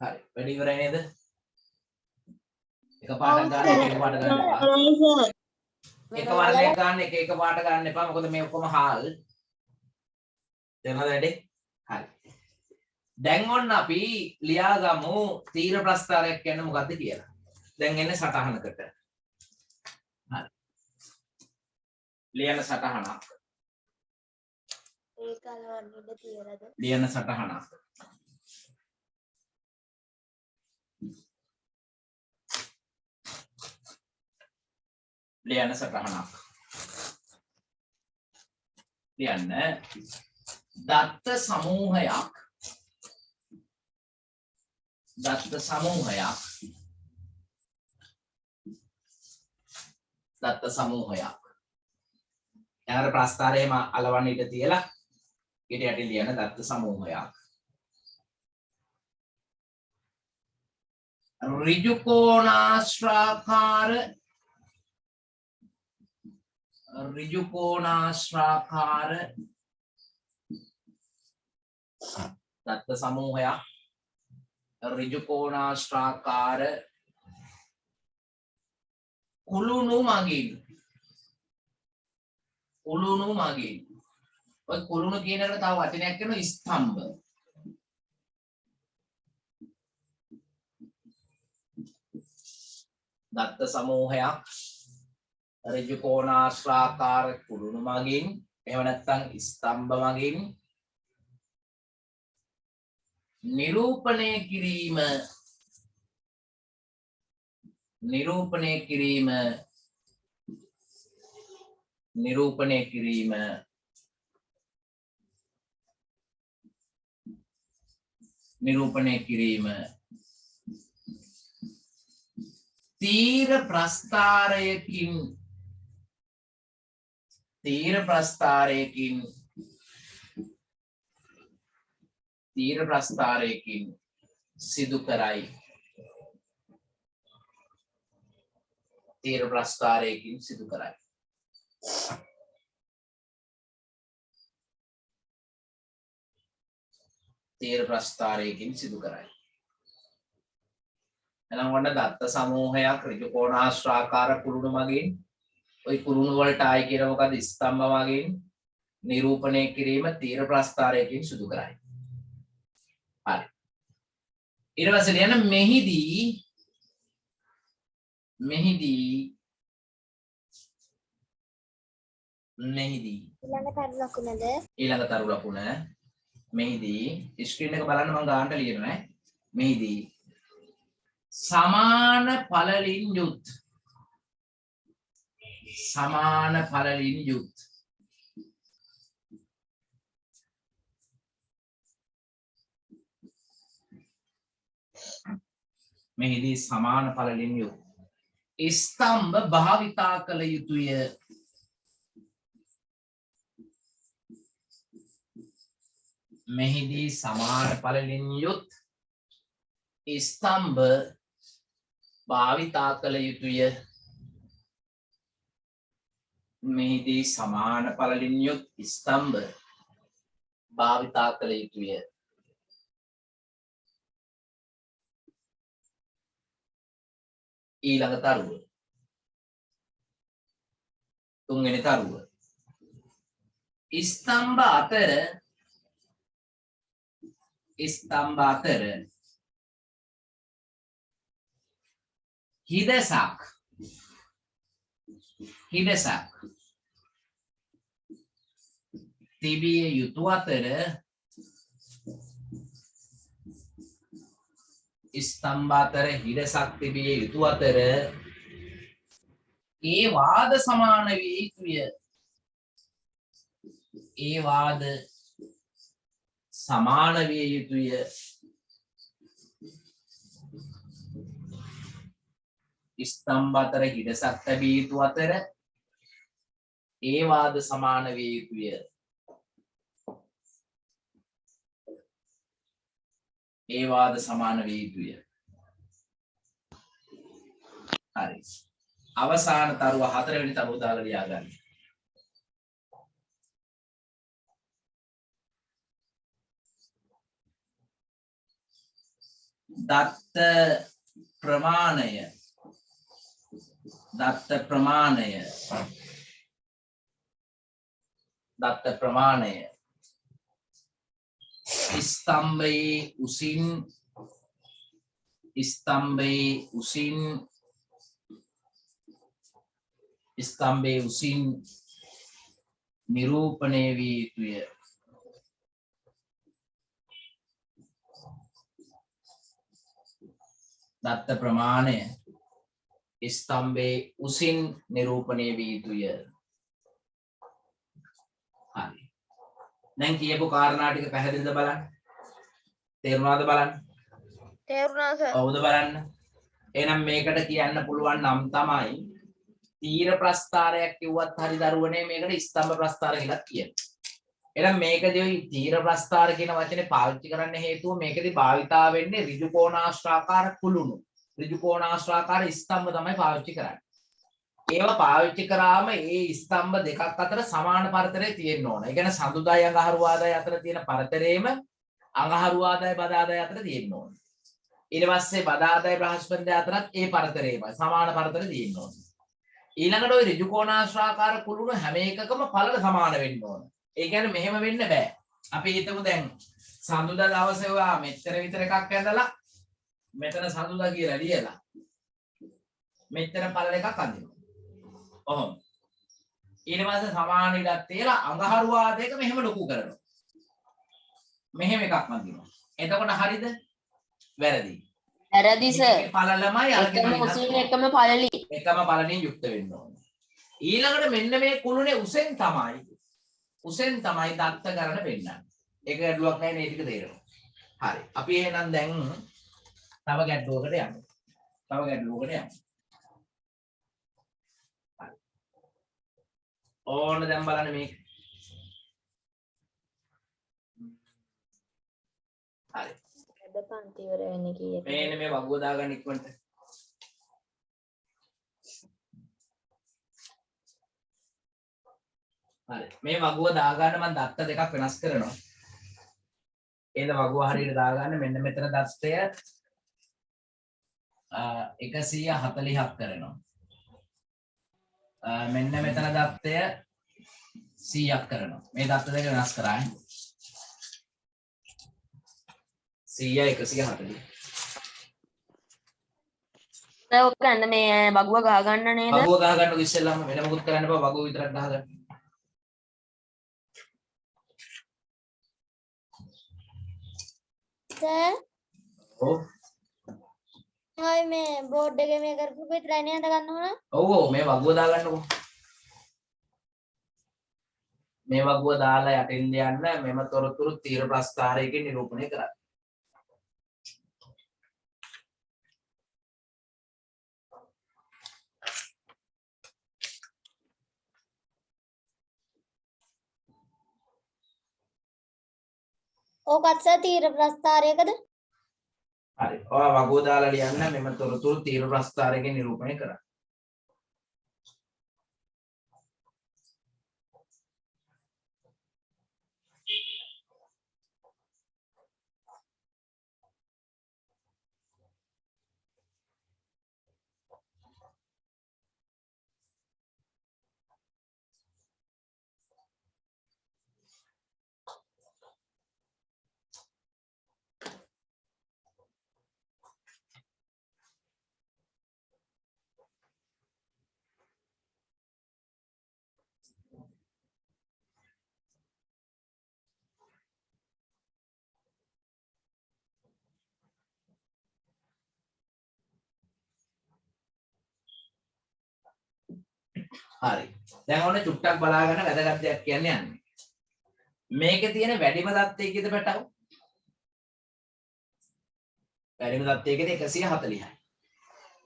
හරි වැඩි ඉවරයි නේද එක පාටක් ගන්න එක පාට ගන්න එපා එක වර්ණයක් ගන්න එක පාට ගන්න එපා මොකද මේ ඔක්කොම හාල් තේරෙනවද වැඩි හරි දැන් ඔන්න අපි ලියාගමු තීර ප්‍රස්ථාරයක් කියන්නේ මොකද්ද කියලා දැන් එන්නේ සටහනකට හරි ලියන සටහනක් ඒක අලවන්නද තියලාද ලියන සටහනක් ලියන සටහනක් ලියන්න දත්ත සමූහයක් දත්ත සමූහයක් යාර ප්‍රස්ථාරයේම අලවන්න ඉඩ තියලා ඊට යටින් ලියන දත්ත සමූහයක් ඍජු කෝණාශ්‍රාකාර දත්ත සමූහයක් ඍජු කෝණාශ්‍රාකාර කුළුණු මගින් ඔය කුළුණු කියන එකට තව වචනයක් කියනවා ස්තම්භ දත්ත සමූහයක් ඍජු කෝණාශ්‍රාකාර කුළුණු මගින් එහෙම නැත්නම් ස්තම්භ මගින් නිරූපණය කිරීම තීර ප්‍රස්ථාරයකින් සිදු කරයි එහෙනම් ඔන්න දත්ත සමූහයක් ඍජු කෝණාශ්‍රාකාර කුළුණු මගින් ওই කුළුණු වලට ආයි කියන මොකද ස්තම්භ මගින් නිරූපණය කිරීම තීර ප්‍රස්ථාරයකින් සිදු කරයි. හරි. ඊට පස්සේ ලියන්න මෙහිදී ඊළඟ තරු ලකුණ මෙහිදී ස්ක්‍රීන් එක බලන්න මම ගානට ලියනවා ඈ මෙහිදී සමාන පළලින් යුත් මෙහිදී සමාන පළලින් යුත් ස්තම්භ භාවිතා කළ යුතුය මෙහිදී සමාන පළලින් යුත් ස්තම්භ භාවිතා කළ යුතුය මෙහිදී සමාන පළලින් යුත් ස්තම්භ භාවිතා කළ යුතුය ඊළඟ තරුව තුන්වෙනි තරුව ස්තම්භ අතර හිඩසක් තිබිය යුතු අතර ස්තම්භ අතර හිඩසක් තිබිය යුතු අතර ඒ වාද සමාන විය යුතුය. ඒ වාද සමාන විය යුතුය. ස්තම්භ අතර හිඩසක් තිබිය යුතු අතර ඒ වාද සමාන විය යුතුය. ඒ වාද සමාන විය යුතුය. හරි. අවසාන තරුව 4 වෙනි තරුව දාලා ලියා ගන්න. දත්ත ප්‍රමාණය ස්තම්භයේ උසින් නිරූපණය විය යුතුය. දත්ත ප්‍රමාණය ස්තම්භයේ උසින් නිරූපණය විය යුතුය. හරි. දැන් කියපු කාරණා ටික පැහැදිලිද බලන්න? තේරුණාද බලන්න? තේරුණා සර්. හවුද බලන්න? එහෙනම් මේකට කියන්න පුළුවන් නම් තමයි තීර ප්‍රස්ථාරයක් කිව්වත් හරි දරුවනේ මේකට ස්තම්භ ප්‍රස්ථාර කියලා කියනවා. එහෙනම් මේකදී ওই තීර ප්‍රස්ථාර කියන වචනේ පාවිච්චි කරන්න හේතුව මේකදී භාවිතා වෙන්නේ ඍජු කෝණාශ්‍රාකාර කුළුණු. ඍජු කෝණාශ්‍රාකාර ස්තම්භ තමයි පාවිච්චි කරන්නේ. ඒවා පාවිච්චි කරාම ඒ ස්තම්භ දෙකක් අතර සමාන පරතරය තියෙන්න ඕන. ඒ කියන්නේ සඳුදායි අඟහරුවාදායි අතර තියෙන පරතරයේම අඟහරුවාදායි බදාදායි අතර තියෙන්න ඕන. ඊට පස්සේ බදාදායි බ්‍රහස්පතින්දා අතරත් ඒ පරතරයේමයි සමාන පරතරය තියෙන්න ඕන. ඊළඟට ওই ඍජු කෝණාශ්‍රාකාර කුළුණු හැම එකකම පළල සමාන වෙන්න ඕන. ඒ කියන්නේ මෙහෙම වෙන්න බෑ. අපි හිතමු දැන් සඳුදා දවසේ ඔයා මෙච්චර විතර එකක් ඇඳලා මෙතන සඳුදා කියලා ලියලා මෙච්චර පළල එකක් අඳිනවා. ඔහොම. ඊට පස්සේ සමාන ඉඩක් තියලා අඟහරුවාදයක මෙහෙම ලොකු කරනවා. මෙහෙම එකක් අඳිනවා. එතකොට හරිද? වැරදි. වැරදි සර්. පළලමයි අරගෙන එකම උසින් එකම පළලි. එකම පළලින් යුක්ත වෙන්න ඕනේ. ඊළඟට මෙන්න මේ කුළුණේ උසෙන් තමයි දත්ත ගණන පෙන්නන්නේ. ඒක ගැටලුවක් නැහැ මේ ටික තේරෙනවා. හරි. අපි එහෙනම් දැන් තව ගැටලුවකට යමු. ඕන දැන් බලන්න මේක. හරි. අද පන්ති ඉවර වෙන්නේ කීයට? මේන්න මේ වගුව දාගන්න ඉක්මනට. හරි. මේ වගුව දාගන්න මම දත්ත දෙකක් වෙනස් කරනවා. එහෙනම් වගුව හරියට දාගන්න මෙන්න මෙතන දත්තය 140ක් කරනවා. මෙන්න මෙතන දත්තය 100ක් කරනවා. මේ දත්ත දෙක වෙනස් කරා. 100 140. ඔක ගන්න මේ බගුව ගහ ගන්න නේද? වගුව ගහ ගන්නකො ඉස්සෙල්ලාම වෙන මොකුත් කරන්න බෑ. වගුව විතරක් ගහ ගන්න. සර් ඔව්. ඔය මේ බෝඩ් එකේ මේ කරපු විතරයි නේද ගන්න ඕන? ඔව් මේ වගුව දාගන්නකො. මේ වගුව දාලා යටින් යන්න මෙම තොරතුරු තීර ප්‍රස්ථාරයකින් නිරූපණය කරන්න. ඕකත් සර් තීර ප්‍රස්ථාරයකද? හරි. ඔය වගුව දාලා ලියන්න මෙම තොරතුරු තීර ප්‍රස්ථාරයකින් නිරූපණය කරන්න. හරි. දැන් ඔන්න චුට්ටක් බලාගෙන වැදගත් දෙයක් කියන්න යන්නේ. මේකේ තියෙන වැඩිම දත්තය කීයද පැටව? වැඩිම දත්තය කීයද 140යි.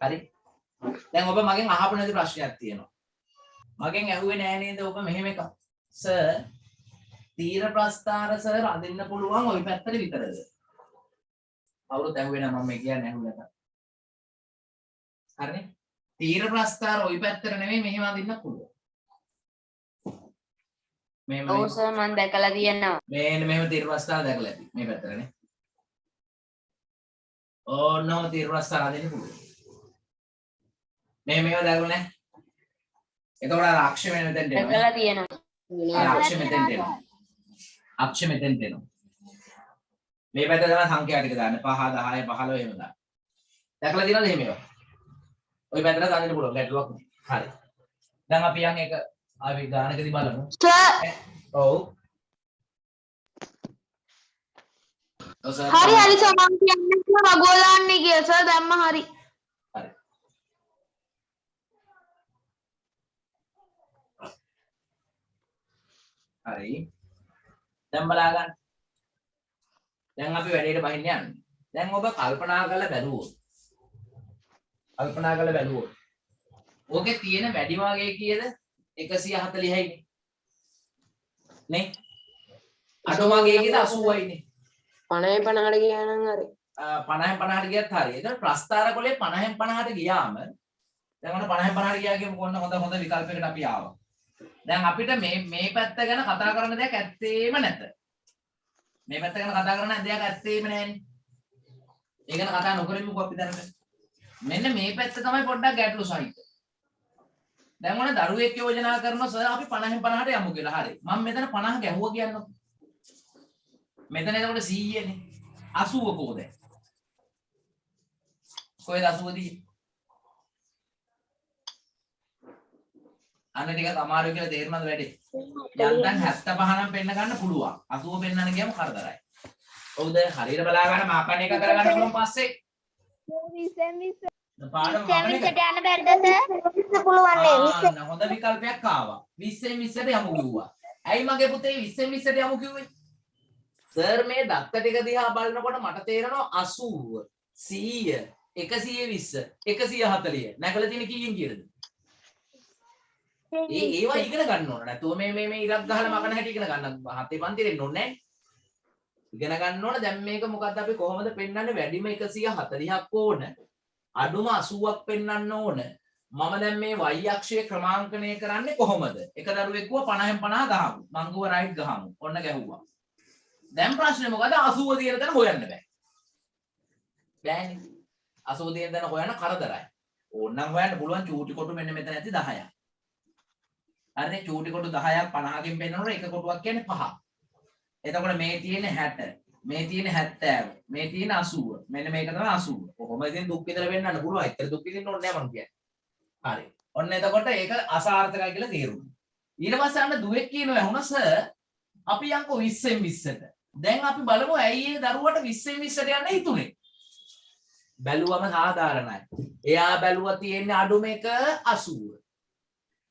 හරි. දැන් ඔබ මගෙන් අහපු නැති ප්‍රශ්නයක් තියෙනවා. මගෙන් ඇහුවේ නෑ නේද ඔබ මෙහෙම එකක්. සර් තීර ප්‍රස්ථාර සර් අදින්න පුළුවන් ওই පැත්තට විතරද? කවුරුත් ඇහුවේ නෑ මම මේ කියන්නේ ඇහුවේ නැත. හරිනේ? තීර ප්‍රස්ථාර ওই පැත්තට නෙමෙයි මෙහෙම අදින්න පුළුවන්. ඔව් සර් මම දැකලා තියෙනවා. මේන්න මෙහෙම තීර ප්‍රස්ථාර දැකලා ඇති මේ පැත්තටනේ. ඕනම තීර ප්‍රස්ථාර අදින්න පුළුවන්. මේව දැකලා නැහැ. එතකොට අර අක්ෂ මෙතෙන්ට එනවා. දැකලා තියෙනවා. අර අක්ෂ මෙතෙන්ට එනවා. අක්ෂ මෙතෙන්ට එනවා. මේ පැත්ත තමයි සංඛ්‍යා ටික දාන්න 5 10 15 එහෙම දාන්න. දැකලා තියෙනවද එහෙම ඒවා? ওই පැත්තට දාන්න පුළුවන් ගැටලුවක් නෑ. හරි. දැන් අපි යන් එක අපි ගානකදී බලමු. ඔව්. හරි හරි සර් මම කියන්නේ වගෝලාන්නේ කියලා සර් දැම්ම හරි. හරි. හරි. දැන් බලා ගන්න. දැන් අපි වැඩේට බහින්න යන්නේ. දැන් ඔබ කල්පනා කරලා බැලුවොත්. ඕකේ තියෙන වැඩි වාගේ කීයද? 140යි නේ. අඩු වාගේ කීයද 80යි නේ. 50 50ට ගියා නම් හරි. 50න් 50ට ගියත් හරි. එතකොට ප්‍රස්ථාර කොලේ 50න් 50ට ගියාම දැන් ඔන්න 50න් 50ට ගියා කියමුකෝ ඔන්න හොඳ විකල්පයකට අපි ආවා. දැන් අපිට මේ පැත්ත ගැන කතා කරන්න දෙයක් ඇත්තේම නැත. මේ පැත්ත ගැන කතා කරන්න දෙයක් ඇත්තේම නැහැනේ. ඒ ගැන කතා නොකරමුකෝ අපි දැනට. මෙන්න මේ පැත්ත තමයි පොඩ්ඩක් ගැටලු සහිත. දැන් ඔන්න දරුවෙක් යෝජනා කරනවා සර් අපි 50න් 50ට යමු කියලා. හරි. මම මෙතන 50 ගැහුවා කියන්නකො. මෙතන එතකොට 100නේ. 80 කොහොද? කොහෙද 80 තියෙන්නේ? අන්න ටිකක් අමාරුයි කියලා තේරුණාද වැඩේ? යන්තම් 75 නම් පෙන්න ගන්න පුළුවන්. 80 පෙන්නන්න ගියම කරදරයි. ඔව්ද? හරියට බලා ගන්න මාකන්න එක කරගන්න පුළුවන් පස්සේ. පාඩම මාකන්න එක. යන්න බැරිද සර්? පුළුවන් නේ. හොඳ විකල්පයක් ආවා. 20න් 20ට යමු කිව්වා. ඇයි මගේ පුතේ 20න් 20ට යමු කිව්වේ? සර් මේ දත්ත ටික දිහා බලනකොට මට තේරෙනවා 80 100 120 140 නැගලා තියෙන කීයෙන් කියලාද? ඒවා ඉගෙන ගන්න ඕන. නැතුව මේ ඉරක් ගහලා මකන හැටි ඉගෙන ගන්න. හතේ පන්ති දෙන්න ඕනේ නැහැ. ඉගෙන ගන්න ඕන දැන් මේක මොකද්ද අපි කොහොමද පෙන්වන්නේ? වැඩිම 140ක් ඕන. අඩුම 80ක් පෙන්වන්න ඕන. මම දැන් මේ y අක්ෂයේ ක්‍රමාංකණය කරන්නේ කොහොමද? එක දරුවෙක් ගුවා 50න් 50 ගහමු. මං ගුවා රයිට් ගහමු. ඔන්න ගැහුවා. දැන් ප්‍රශ්නේ මොකද? 80 තියෙන තැන හොයන්න බෑ. බෑනේ. 80 තියෙන තැන හොයන්න කරදරයි. ඕනනම් හොයන්න පුළුවන් චූටි කොටු මෙන්න මෙතන ඇති 10ක්. හරිනේ චූටි කොටු 10ක් 50කින් පෙන්නනකොට එක කොටුවක් කියන්නේ 5. එතකොට මේ තියෙන 60, මේ තියෙන 70, මේ තියෙන 80. මෙන්න මේක තමයි 80. කොහොම ඉතින් දුක් විඳලා වෙන්නන්න පුළුවන්. ඇත්තට දුක් විඳින්න ඕනේ නැහැ මම කියන්නේ. හරි. ඔන්න එතකොට ඒක අසාර්ථකයි කියලා තේරුණා. ඊට පස්සේ අන්න දුවෙක් කියනවා ඇහුණා සර් අපි යන්කෝ 20න් 20ට. දැන් අපි බලමු ඇයි ඒ දරුවට 20න් 20ට යන්න හිතුනේ. බැලුවම සාධාරණයි. එයා බැලුවා තියෙන්නේ අඩුම එක 80.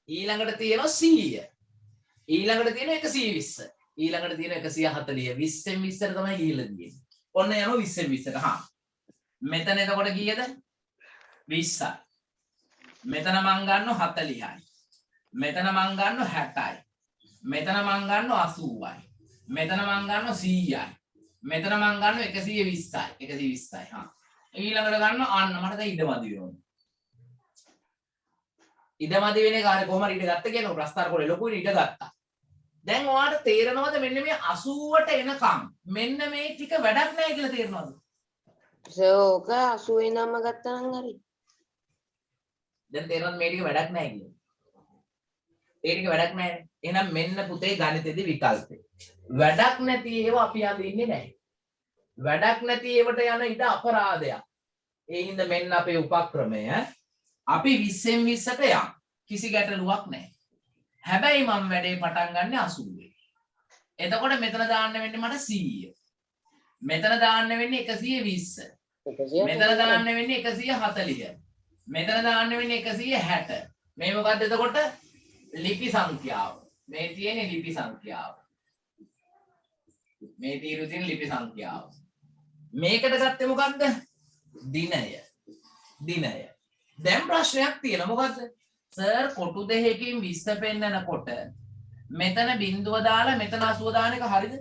ඊළඟට තියෙනවා 100. ඊළඟට තියෙනවා 120. ඊළඟට තියෙනවා 140. 20න් 20ට තමයි ගිහිල්ලා තියෙන්නේ. ඔන්න යනවා 20න් 20ට. හා. මෙතන එතකොට කීයද? 20යි. මෙතන මං ගන්නවා 40යි. මෙතන මං ගන්නවා 60යි. මෙතන මං ගන්නවා 80යි. මෙතන මං ගන්නවා 100යි. මෙතන මං ගන්නවා 120යි. 120යි. හා. ඊළඟට ගන්නවා අන්න මට දැන් ඉඩමදි වෙනවා. ඉඩමදි වෙන එක හරිය කොහොම හරි ඉඩ ගත්ත කියනවා ප්‍රස්තාර කොලේ ලොකු ඉඩ ගත්තා. දැන් ඔයාලට තේරෙනවද මෙන්න මේ 80ට එනකම් මෙන්න මේ ටික වැඩක් නැහැ කියලා තේරෙනවද? ඕක 80 ඉඳන්ම ගත්තා නම් හරි. දැන් තේරෙනවද මේ ටික වැඩක් නැහැ කියලා? ඒ ටික වැඩක් නැහැ. එහෙනම් මෙන්න පුතේ ගණිතෙදි විකල්පේ. වැඩක් නැති ඒවා අපි අඳින්නේ නැහැ. වැඩක් නැති ඒවට යන ඉඩ අපරාධයක්. ඒ හින්දා මෙන්න අපේ උපක්‍රමය අපි 20න් 20ට යම්. කිසි ගැටලුවක් නැහැ. හැබැයි මම වැඩේ පටන් ගන්න 80. එතකොට මෙතන දාන්න වෙන්නේ මට 100. මෙතන දාන්න වෙන්නේ 120. මෙතන දාන්න වෙන්නේ 140. මෙතන දාන්න වෙන්නේ 160. මේ මොකද්ද එතකොට ලිපි සංඛ්‍යාව. මේ තියෙන්නේ ලිපි සංඛ්‍යාව. මේ තීරු තියෙන ලිපි සංඛ්‍යාව. මේකට ගත්තේ මොකද්ද? දිනය. දිනය. දැන් ප්‍රශ්නයක් තියෙනවා මොකද්ද? සර් කොටු දෙකකින් 20 පෙන්නනකොට මෙතන බිඳුව දාලා මෙතන 80 දාන එක හරියද?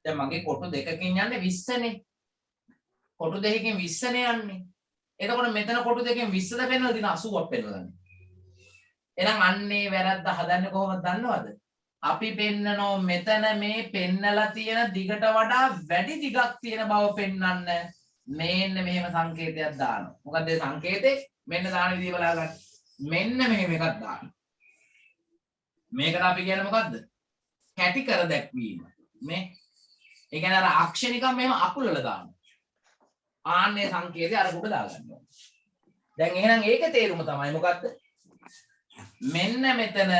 දැන් මගේ කොටු දෙකකින් යන්නේ 20නේ. කොටු දෙකකින් 20නේ යන්නේ. එතකොට මෙතන කොටු දෙකකින් 20ද පෙන්නලා දින 80ක් පෙන්නලා. එහෙනම් අන්නේ වැරද්ද හදන්නේ කොහොමද දන්නවද? අපි පෙන්නනෝ මෙතන මේ පෙන්නලා තියෙන දිගට වඩා වැඩි දිගක් තියෙන බව පෙන්වන්න මෙන්න මෙහෙම සංකේතයක් දානවා. මොකද ඒ සංකේතේ මෙන්න දාන විදිය බලා ගන්න. මෙන්න මෙහෙම එකක් දාන්න. මේකට අපි කියන්නේ මොකද්ද? කැටි කර දැක්වීම. මේ ඒ කියන්නේ අර අක්ෂර නිකන් මෙහෙම අකුලලා දානවා. ආන්නේ සංකේතය අර කොට දාගන්නවා. දැන් එහෙනම් ඒකේ තේරුම තමයි මොකද්ද? මෙන්න මෙතන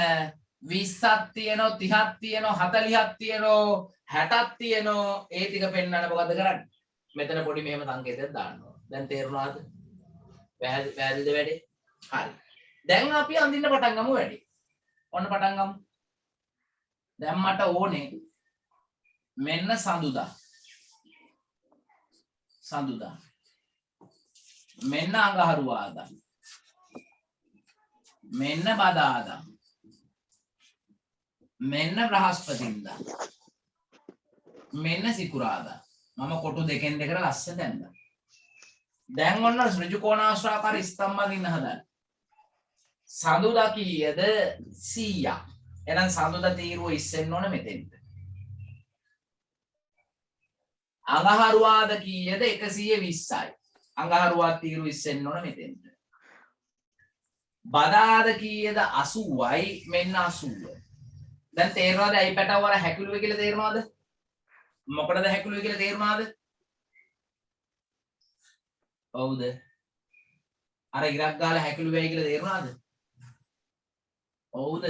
20ක් තියෙනවා 30ක් තියෙනවා 40ක් තියෙනවා 60ක් තියෙනවා ඒ ටික පෙන්වන්න මොකද කරන්නේ? මෙතන පොඩි මෙහෙම සංකේතයක් දාන්නවා. දැන් තේරුණාද? පැහැදිලිද වැඩි? හරි. දැන් අපි අඳින්න පටන් ගමු වැඩි. ඔන්න පටන් ගමු. දැන් මට ඕනේ මෙන්න සඳුදා. සඳුදා. මෙන්න අඟහරුවාදා. මෙන්න බදාදා. මෙන්න බ්‍රහස්පතින්දා. මෙන්න සිකුරාදා. මම කොටු දෙකෙන් දෙකට ලස්සන දැම්මා. දැන් ඔන්න ඍජු කෝණාශ්‍රාකාර ස්තම්භ අදින්න හදන්න. සඳුදා කීයද? 100ක්. එහෙනම් සඳුදා තීරුව ඉස්සෙන්න ඕන මෙතෙන්ට. අඟහරුවාද කීයද? 120යි. අඟහරුවාද තීරුව ඉස්සෙන්න ඕන මෙතෙන්ට. බදාද කීයද? 80යි. මෙන්න 80. දැන් තේරෙනවද ඇයි පැටව වල හැකිලුවේ කියලා තේරෙනවද? මොකටද හැකිලුවේ කියලා තේරුණාද? ඔව්ද? අර ඉරක් ගාලා හැකිලුවේයි කියලා තේරුණාද? ඔව්ද?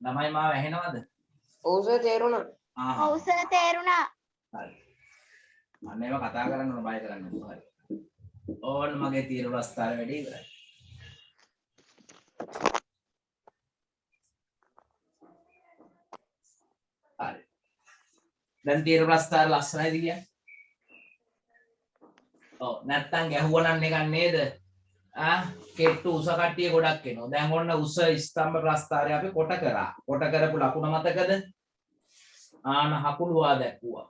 ළමයි මාව ඇහෙනවද? ඔව් සර් තේරුණා. ඔව් සර් තේරුණා. හරි. මම ඒව කතා කරන්න ඕන බය කරන්න එපා. හරි. ඕන්න මගේ තීර ප්‍රස්තාර වැඩි ඉවරයි. හරි. දැන් තීර ප්‍රස්තාර ලස්සනයිද කියන්නේ? ඔව් නැත්තම් ගැහුවා නම් නිකන් නේද? කෙට්ටු උස කට්ටිය ගොඩක් එනවා. දැන් ඔන්න උස ස්තම්භ ප්‍රස්තාරය අපි කොට කරා. කොට කරපු ලකුණ මතකද? ආන හකුලුවා දැක්ුවා.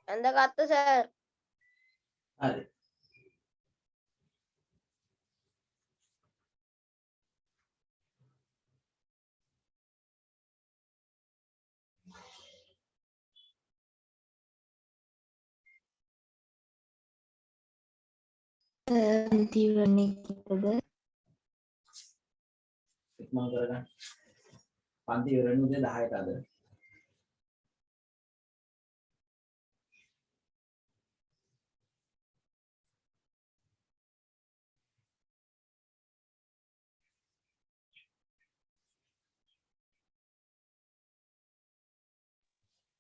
ඇඳගත්තු සර්. හරි. තීවරණේ කීයද? ඉක්මන් කරගන්න. පන්ති ඉවරෙන්නේ 10ට අද.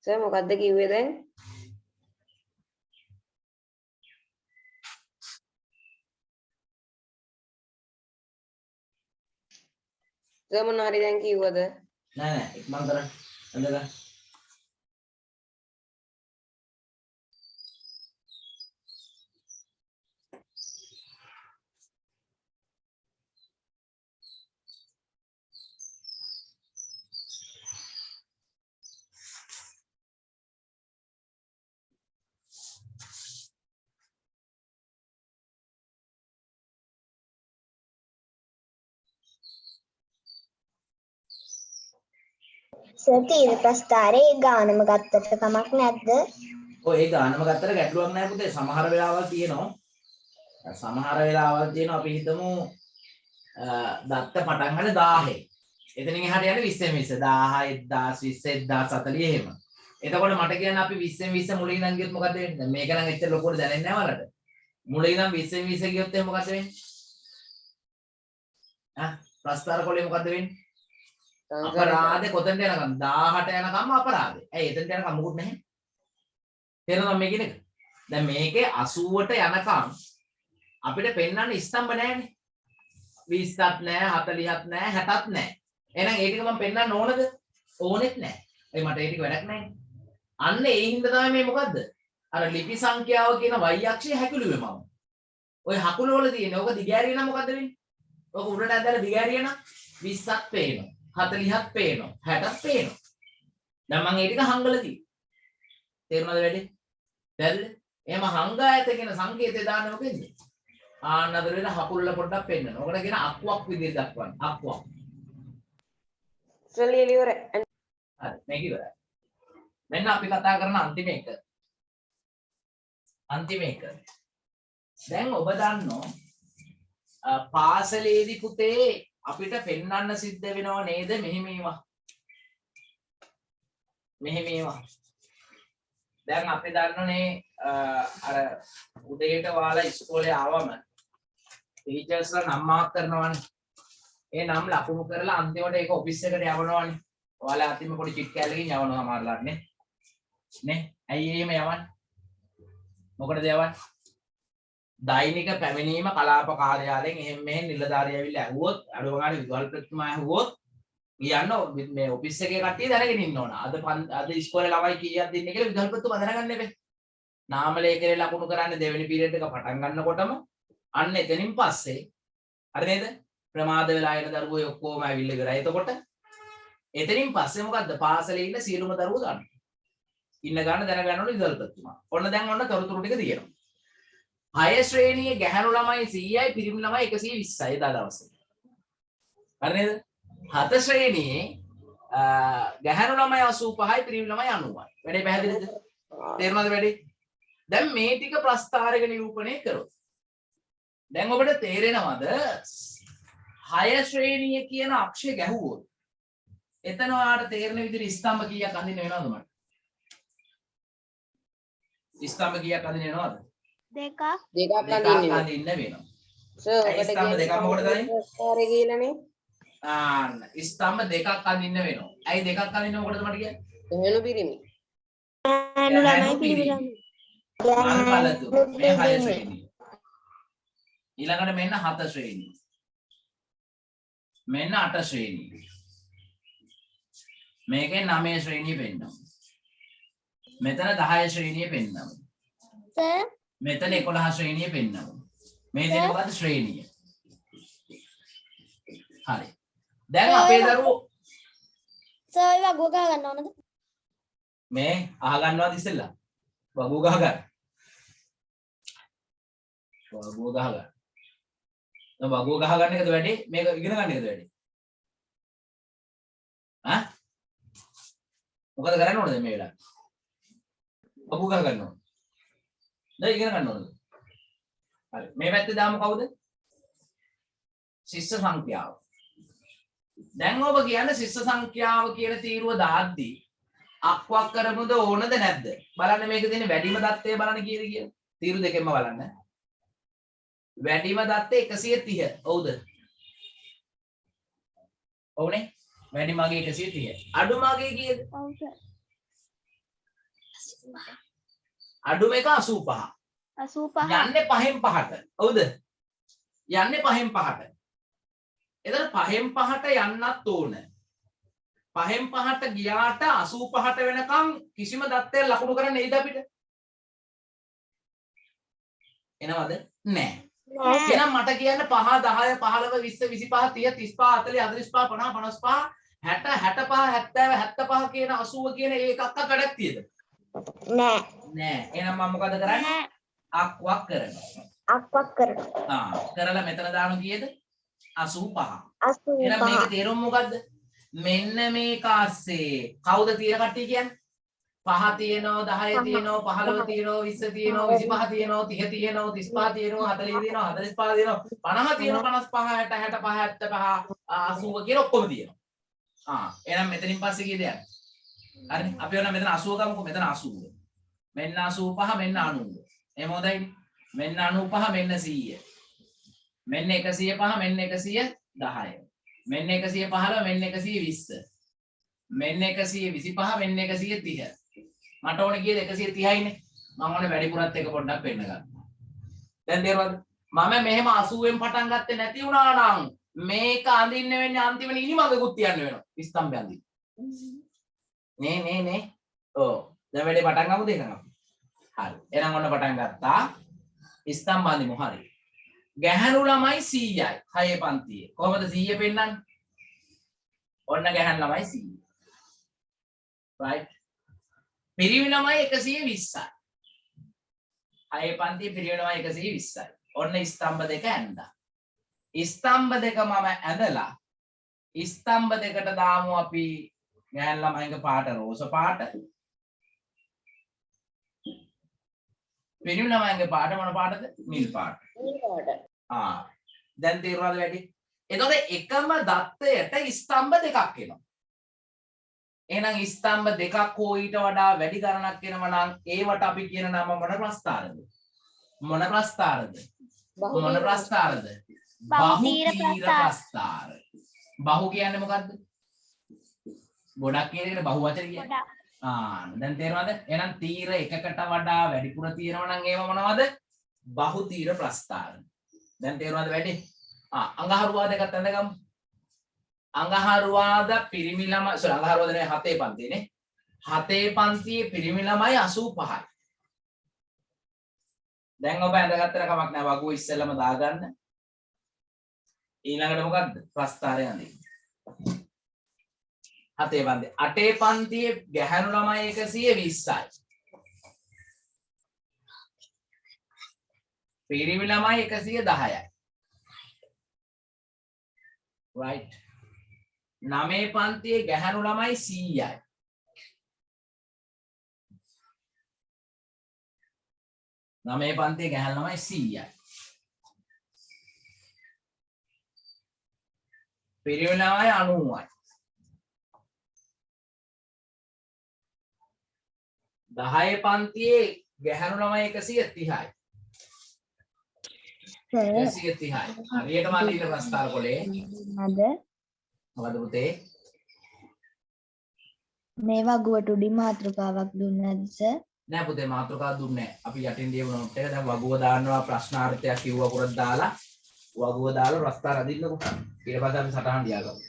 සර් මොකද්ද කිව්වේ දැන්? සර් මොනවා හරි දැන් කිව්වද? නෑ ඉක්මන් කරන්න. ඇඳගන්න. සර් තීර ප්‍රස්තාරේ ගානම ගත්තට කමක් නැද්ද? ඔය ඒ ගානම ගත්තට ගැටලුවක් නෑ පුතේ. සමහර වෙලාවල් තියෙනවා. සමහර වෙලාවල් තියෙනවා අපි හිතමු දත්ත පටන් ගන්න 1000. එතනින් එහාට යන්නේ 20 10 10 10 එහෙම. එතකොට මට කියන්න අපි 20 මුලින් ඉඳන් ගියොත් මොකද වෙන්නේ? දැන් මේක නම් එච්චර ලොකුවට දැනෙන්නේ නැහැ වලට. මුලින් ඉඳන් 20 ගියොත් එහෙනම් මොකද වෙන්නේ? ප්‍රස්තාර කොලේ මොකද වෙන්නේ? අපරාධේ කොතෙන්ද යනකම් 18 යනකම් අපරාධේ. ඇයි එතනට යනකම් මොකුත් නැහැ. තේරෙනවද මේ කියන්නේ? දැන් මේකේ 80ට යනකම් අපිට පෙන්වන්න ස්තම්භ නැහැනේ. 20ක් නැහැ, 40ක් නැහැ, 60ක් නැහැ. එහෙනම් ඒ ටික මම පෙන්වන්න ඕනද? ඕනෙත් නැහැ. ඒ මට ඒ ටික වැඩක් නැහැ. අන්න ඒ හින්දා තමයි මේ මොකද්ද? අර ලිපි සංඛ්‍යාව කියන y අක්ෂය හැකුළුවේ මම. ඔය හකුල වල තියෙන ඕක දිගෑරිය නම් මොකද්ද වෙන්නේ? ඕක උඩට ඇදලා දිගෑරිය නම් 20ක් පේනවා. 40ක් පේනවා 60ක් පේනවා. දැන් මම ඒ ටික හංගලා තියෙනවා. තේරුණාද වැඩි? දැල්ද? එහෙම හංගා ඇත කියන සංකේතය දාන්න මොකෙන්ද? ආන්නතර වෙන හකුල්ල පොඩ්ඩක් පෙන්නන. ඔකට කියන අක්කුවක් විදිහට දක්වන්න. අක්කුවක්. ඉස්සෙල්ලා ඉවරයි. හරි මේක ඉවරයි. මෙන්න අපි කතා කරන අන්තිම එක. අන්තිම එක. දැන් ඔබ දන්නෝ පාසලේදී පුතේ අපිට පෙන්වන්න සිද්ධ වෙනව නේද මෙහි මේවා. මෙහි මේවා. දැන් අපි දන්නනේ අර උදේට ඔයාලා ඉස්කෝලේ ආවම ටීචර්ස්ලා නම් මාක් කරනවානේ. ඒ නම් ලකුණු කරලා අන්තිමට ඒක ඔෆිස් එකට යවනවානේ. ඔයාලා අතින් පොඩි චිට් කැලකින් යවනවා මාර්ලාට නේ. නේ? ඇයි එහෙම යවන්නේ? මොකටද යවන්නේ? දෛනික පැමිණීම කලාප කාර්යාලයෙන් එහෙම මෙහෙන් නිලධාරිය ඇවිල්ලා ඇහුවොත් අඩුව ගානේ විදුහල්පතිතුමා ඇහුවොත් කියන්න මේ ඔෆිස් එකේ කට්ටිය දැනගෙන ඉන්න ඕන. අද ඉස්කෝලේ ළමයි කීයක් දෙන්නේ කියලා විදුහල්පතිතුමා දැනගන්න එපේ. නාම ලේඛනයේ ලකුණු කරන්නේ දෙවෙනි පීරියඩ් එක පටන් ගන්නකොටම අන්න එතනින් පස්සේ හරි නේද? ප්‍රමාද වෙලා එන දරුවෝ ඔක්කොම ඇවිල්ලා ඉවරයි. එතකොට එතනින් පස්සේ මොකද්ද? පාසලේ ඉන්න සියලුම දරුවෝ ගන්න. ඉන්න ගන්න දැනගන්න ඕන විදුහල්පතිතුමා. ඔන්න දැන් ඔන්න තොරතුරු ටික තියෙනවා. 6 ශ්‍රේණියේ ගැහැණු ළමයි 100යි පිරිමි ළමයි 120යි එදා දවසේ. හරි නේද? 7 ශ්‍රේණියේ ගැහැණු ළමයි 85යි පිරිමි ළමයි 90යි. වැඩේ පැහැදිලිද? තේරුණාද වැඩේ? දැන් මේ ටික ප්‍රස්ථාරක නිරූපණය කරොත් දැන් ඔබට තේරෙනවද 6 ශ්‍රේණිය කියන අක්ෂය ගැහුවොත් එතන ඔයාලට තේරෙන විදිහට ස්තම්භ කීයක් අඳින්න වෙනවද මට? ස්තම්භ කීයක් අඳින්න වෙනවද? දෙකක් අඳින්න වෙනවා. ස්තම්භ දෙකක් මොකටද අඳින්නේ? ප්‍රස්තාරේ කියලානේ. ස්තම්භ දෙකක් අඳින්න වෙනවා. ඇයි දෙකක් අඳින්න මොකටද මට කියන්නේ? එහෙණු පිරිමි. ළමයි පිරිමි අල්පලතු මේ 6 ශ්‍රේණිය. ඊළඟට මෙන්න 7 ශ්‍රේණිය. මෙන්න 8 ශ්‍රේණිය. මේකේ 9 ශ්‍රේණිය පෙන්නනවා. මෙතන 10 ශ්‍රේණිය පෙන්නනවා. සර් මෙතන 11 ශ්‍රේණිය පෙන්නනවා. මේ දෙක මොකද්ද ශ්‍රේණිය? හරි. දැන් අපේ දරුවෝ සර් වගුව ගහ ගන්න ඕනද? මේ අහ ගන්නවාද ඉස්සෙල්ලා? වගුව ගහ ගන්න. වගුව ගහ ගන්න. දැන් වගුව ගහ ගන්න එකද වැඩි? මේක ඉගෙන ගන්න එකද වැඩි? ආ? මොකද කරන්න ඕනද මේ වෙලාවේ? වගුව ගහ ගන්න ඕන. දැන් ඉගෙන ගන්න ඕනද? හරි. මේ පැත්තේ දාමු කවුද? ශිෂ්‍ය සංඛ්‍යාව. දැන් ඔබ කියන්නේ ශිෂ්‍ය සංඛ්‍යාව කියන තීරුව දාද්දී අක්වක් කරමුද ඕනද නැද්ද? බලන්න මේක තියෙන වැඩිම தත්ත්වය බලන්න කීයද කියලා. තීරු දෙකෙන්ම බලන්න. වැඩිම தත්ත්වය 130. ඔව්ද? ඔව්නේ. වැඩි මගේ 130. අඩු මගේ කීයද? ඔව් සර්. අඩු මේක 85. 85 යන්නේ 5න් 5ට. ඔව්ද? යන්නේ 5න් 5ට. එතන 5න් 5ට යන්නත් ඕන. 5න් 5ට ගියාට 85ට වෙනකම් කිසිම දත්තයක් ලකුණු කරන්න එයිද අපිට? එනවද? නෑ. එහෙනම් මට කියන්න 5 10 15 20 25 30 35 40 45 50 60 65 70 75 කියන 80 කියන ඒ එකක්වත් වැඩක් තියෙද? නෑ. නෑ. එහෙනම් මම මොකද කරන්නේ? අක්වක් කරනවා. අක්වක් කරනවා. කරලා මෙතන දානු කීයද? 85. 85. එහෙනම් මේකේ තේරුම මොකද්ද? මෙන්න මේක ASCII කවුද තියෙන කට්ටිය කියන්නේ? 5 තියෙනවා 10 තියෙනවා 15 තියෙනවා 20 තියෙනවා 25 තියෙනවා 30 තියෙනවා 35 තියෙනවා 40 තියෙනවා 45 තියෙනවා 50 තියෙනවා 55 60 65 75 80 කියන ඔක්කොම තියෙනවා. එහෙනම් මෙතනින් පස්සේ කීයද යන්නේ? හරිනේ. අපි ඕන මෙතන 80 ගමුකෝ. මෙතන 80. මෙන්න 85 මෙන්න 90. එහෙම හොඳයිනේ. මෙන්න 95 මෙන්න 100. මෙන්න 105 මෙන්න 110. මෙන්න 115 මෙන්න 120. මෙන්න 125 මෙන්න 130. මට ඕනේ කීයද 130යිනේ. මම ඕනේ වැඩිපුරත් එක පොඩ්ඩක් වෙන්න ගන්න. දැන් තේරුණාද? මම මෙහෙම 80ෙන් පටන් ගත්තේ නැති වුණා නම් මේක අඳින්න වෙන්නේ අන්තිමට ඉනිමඟකුත් තියන්න වෙනවා. ස්තම්භය අඳින්න. නේ. ඔව්. දැන් වැඩේ පටන් ගමුද එහෙනම් අපි? හරි. එහෙනම් ඔන්න පටන් ගත්තා. ස්තම්භ අඳිමු. හරි. ගැහණු ළමයි 100යි. 6 පන්තියේ. කොහොමද 100 පෙන්නන්නේ? ඔන්න ගැහණු ළමයි 100. right. පිරිමි ළමයි 120යි. 6 පන්තියේ පිරිමි ළමයි 120යි. ඔන්න ස්තම්භ දෙක ඇඳලා. ස්තම්භ දෙක මම ඇඳලා ස්තම්භ දෙකට දාමු අපි ගැහණු ළමයිගේ පාට රෝස පාට. පිරිමි ළමයිගේ පාට මොන පාටද? නිල් පාට. දැන් තේරුණාද වැඩි? එතකොට එකම දත්තයට ස්තම්භ දෙකක් එනවා. එහෙනම් ස්තම්භ දෙකක් හෝ ඊට වඩා වැඩි ගණනක් එනවා නම් ඒවට අපි කියන නම මොන ප්‍රස්ථාරද? මොන ප්‍රස්ථාරද? මොන ප්‍රස්ථාරද? බහුතීර ප්‍රස්ථාර. බහු කියන්නේ මොකද්ද? ගොඩක් කියන එකට බහු වචන කියන්නේ. දැන් තේරුණාද? එහෙනම් තීර එකකට වඩා වැඩිපුර තියෙනවා නම් ඒව මොනවද? බහුතීර ප්‍රස්ථාර. දැන් තේරුණාද වැඩි? අඟහරුවාද එකත් අඳගමු. අඟහරුවාද පිරිමි ළමයි අඟහරුවාද නේ 7 පන්තියනේ. 7 පන්තියේ පිරිමි ළමයි 85යි. දැන් ඔබ ඇඳගත්තට කමක් නැහැ. වගුව ඉස්සෙල්ලම දාගන්න. ඊළඟට මොකද්ද? ප්‍රස්ථාරය අඳින්න. 7 පන්තිය. 8 පන්තියේ ගැහණු ළමයි 120යි. පිරිමි ළමයි 110යි. right. 9 පන්තියේ ගැහණු ළමයි 100යි. 9 පන්තියේ ගැහණු ළමයි 100යි. පිරිමි ළමයි 90යි. 10 පන්තියේ ගැහණු ළමයි 130යි. 130යි. හරියටම අඳින්න ප්‍රස්ථාර කොලේ. අද මොකද පුතේ? මේ වගුවට උඩින් මාතෘකාවක් දුන්නද සර්? නෑ පුතේ මාතෘකාවක් දුන්නේ නෑ. අපි යටින් ලියපු නෝට් එක දැන් වගුව දාන්නවා ප්‍රශ්නාර්ථයක් කිව්වා පුරත් දාලා වගුව දාලා ප්‍රස්ථාර අදින්නකො. ඊට පස්සේ අපි සටහන් ලියාගමු.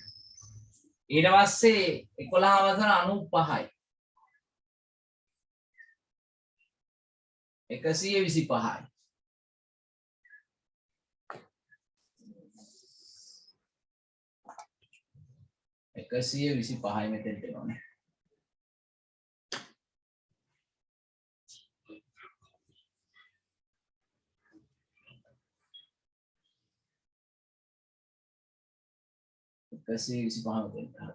ඊට පස්සේ 11 වසර 95යි. 125යි. එකසිය 25යි මෙතෙන්ට එනවනේ. එකසිය 25 මෙතෙන්ට. හරි.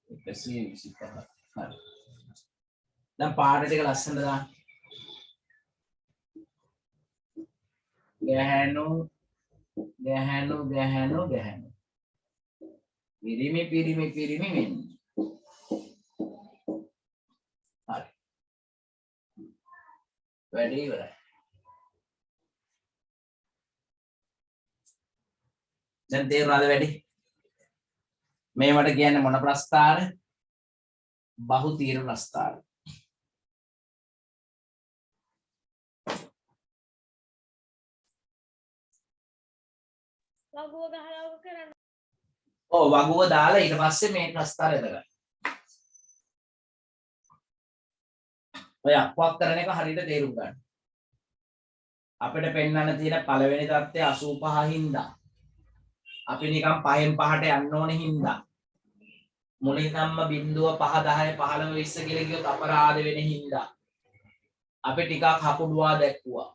125. හරි. දැන් පාඩ ටික ලස්සනට දාන්න. ගැහණු පිරිමි මෙන්න. හරි. වැඩි ඉවරයි. දැන් තේරුණාද වැඩි? මේවට කියන්නේ මොන ප්‍රස්ථාර? බහුතීර ප්‍රස්ථාර. වගුව ගහලා ඔක කරන්න. ඔව් වගුව දාලා ඊට පස්සේ මේ ප්‍රස්තාර එදගන්න. ඔය අක්වක් කරන එක හරියට තේරුම් ගන්න. අපිට පෙන්වන්න තියෙන පළවෙනි தත්ත්වය 85 හින්දා අපි නිකන් 5න් 5ට යන්න ඕනේ හින්දා මුලින්ම බිඳුව 5 10 15 20 කියලා කියොත් අපරාධ වෙන හින්දා අපි ටිකක් හකුඩුවා දැක්කුවා.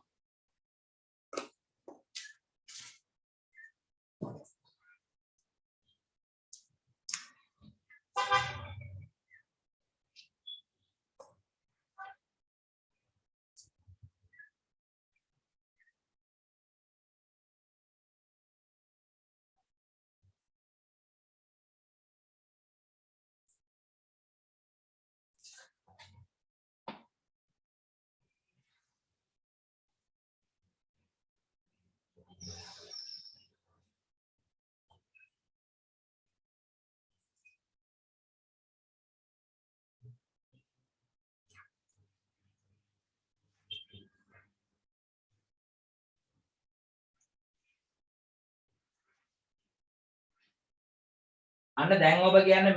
අන්න දැන් ඔබ කියන්නේ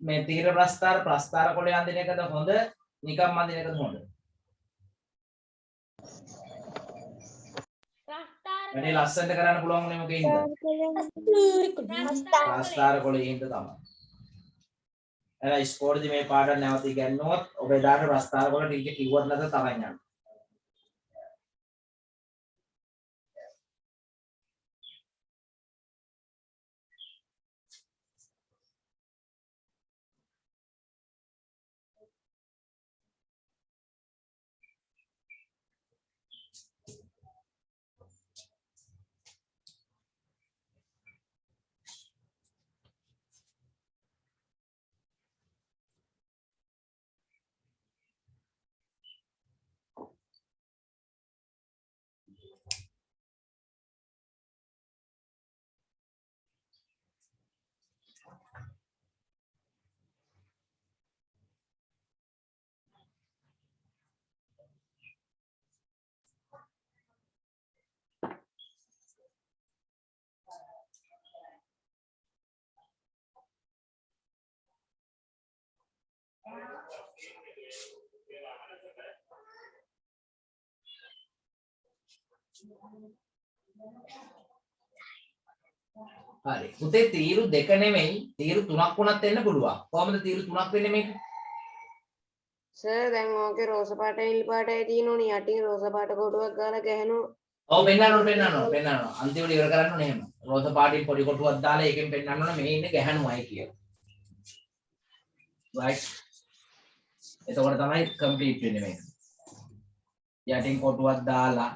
මේ තීර ප්‍රස්තාර කොටේ අඳින එකද හොඳ නිකම් අඳින එකද හොඳ? වැඩි ලස්සනට කරන්න පුළුවන් උනේ මොකේ හින්දාද? ප්‍රස්තාර කොටේ හින්දා තමයි. එලා ඉස්කෝලේදී මේ පාඩම් නැවත ඉගෙනුවොත් ඔබ එදාට ප්‍රස්තාර කොටේ ටීචර් කිව්වත් නැත තරම් යනවා. හරි. පුතේ තීරු දෙක නෙමෙයි තීරු තුනක් වුණත් වෙන්න පුළුවන්. කොහොමද තීරු තුනක් වෙන්නේ මේක? සර් දැන් ඕකේ රෝස පාටයි නිල් පාටයි තියෙනෝනේ යටින් රෝස පාට කොටුවක් ගාලා ගැහනවා. ඔව් පෙන්නනවා. අන්තිමට ඉවර කරන්න ඕනේ එහෙම. රෝස පාටින් පොඩි කොටුවක් දාලා ඒකෙන් පෙන්නන්න ඕනේ මේ ඉන්නේ ගැහණුවයි කියලා. right. එතකොට තමයි complete වෙන්නේ මේක. යටින් කොටුවක් දාලා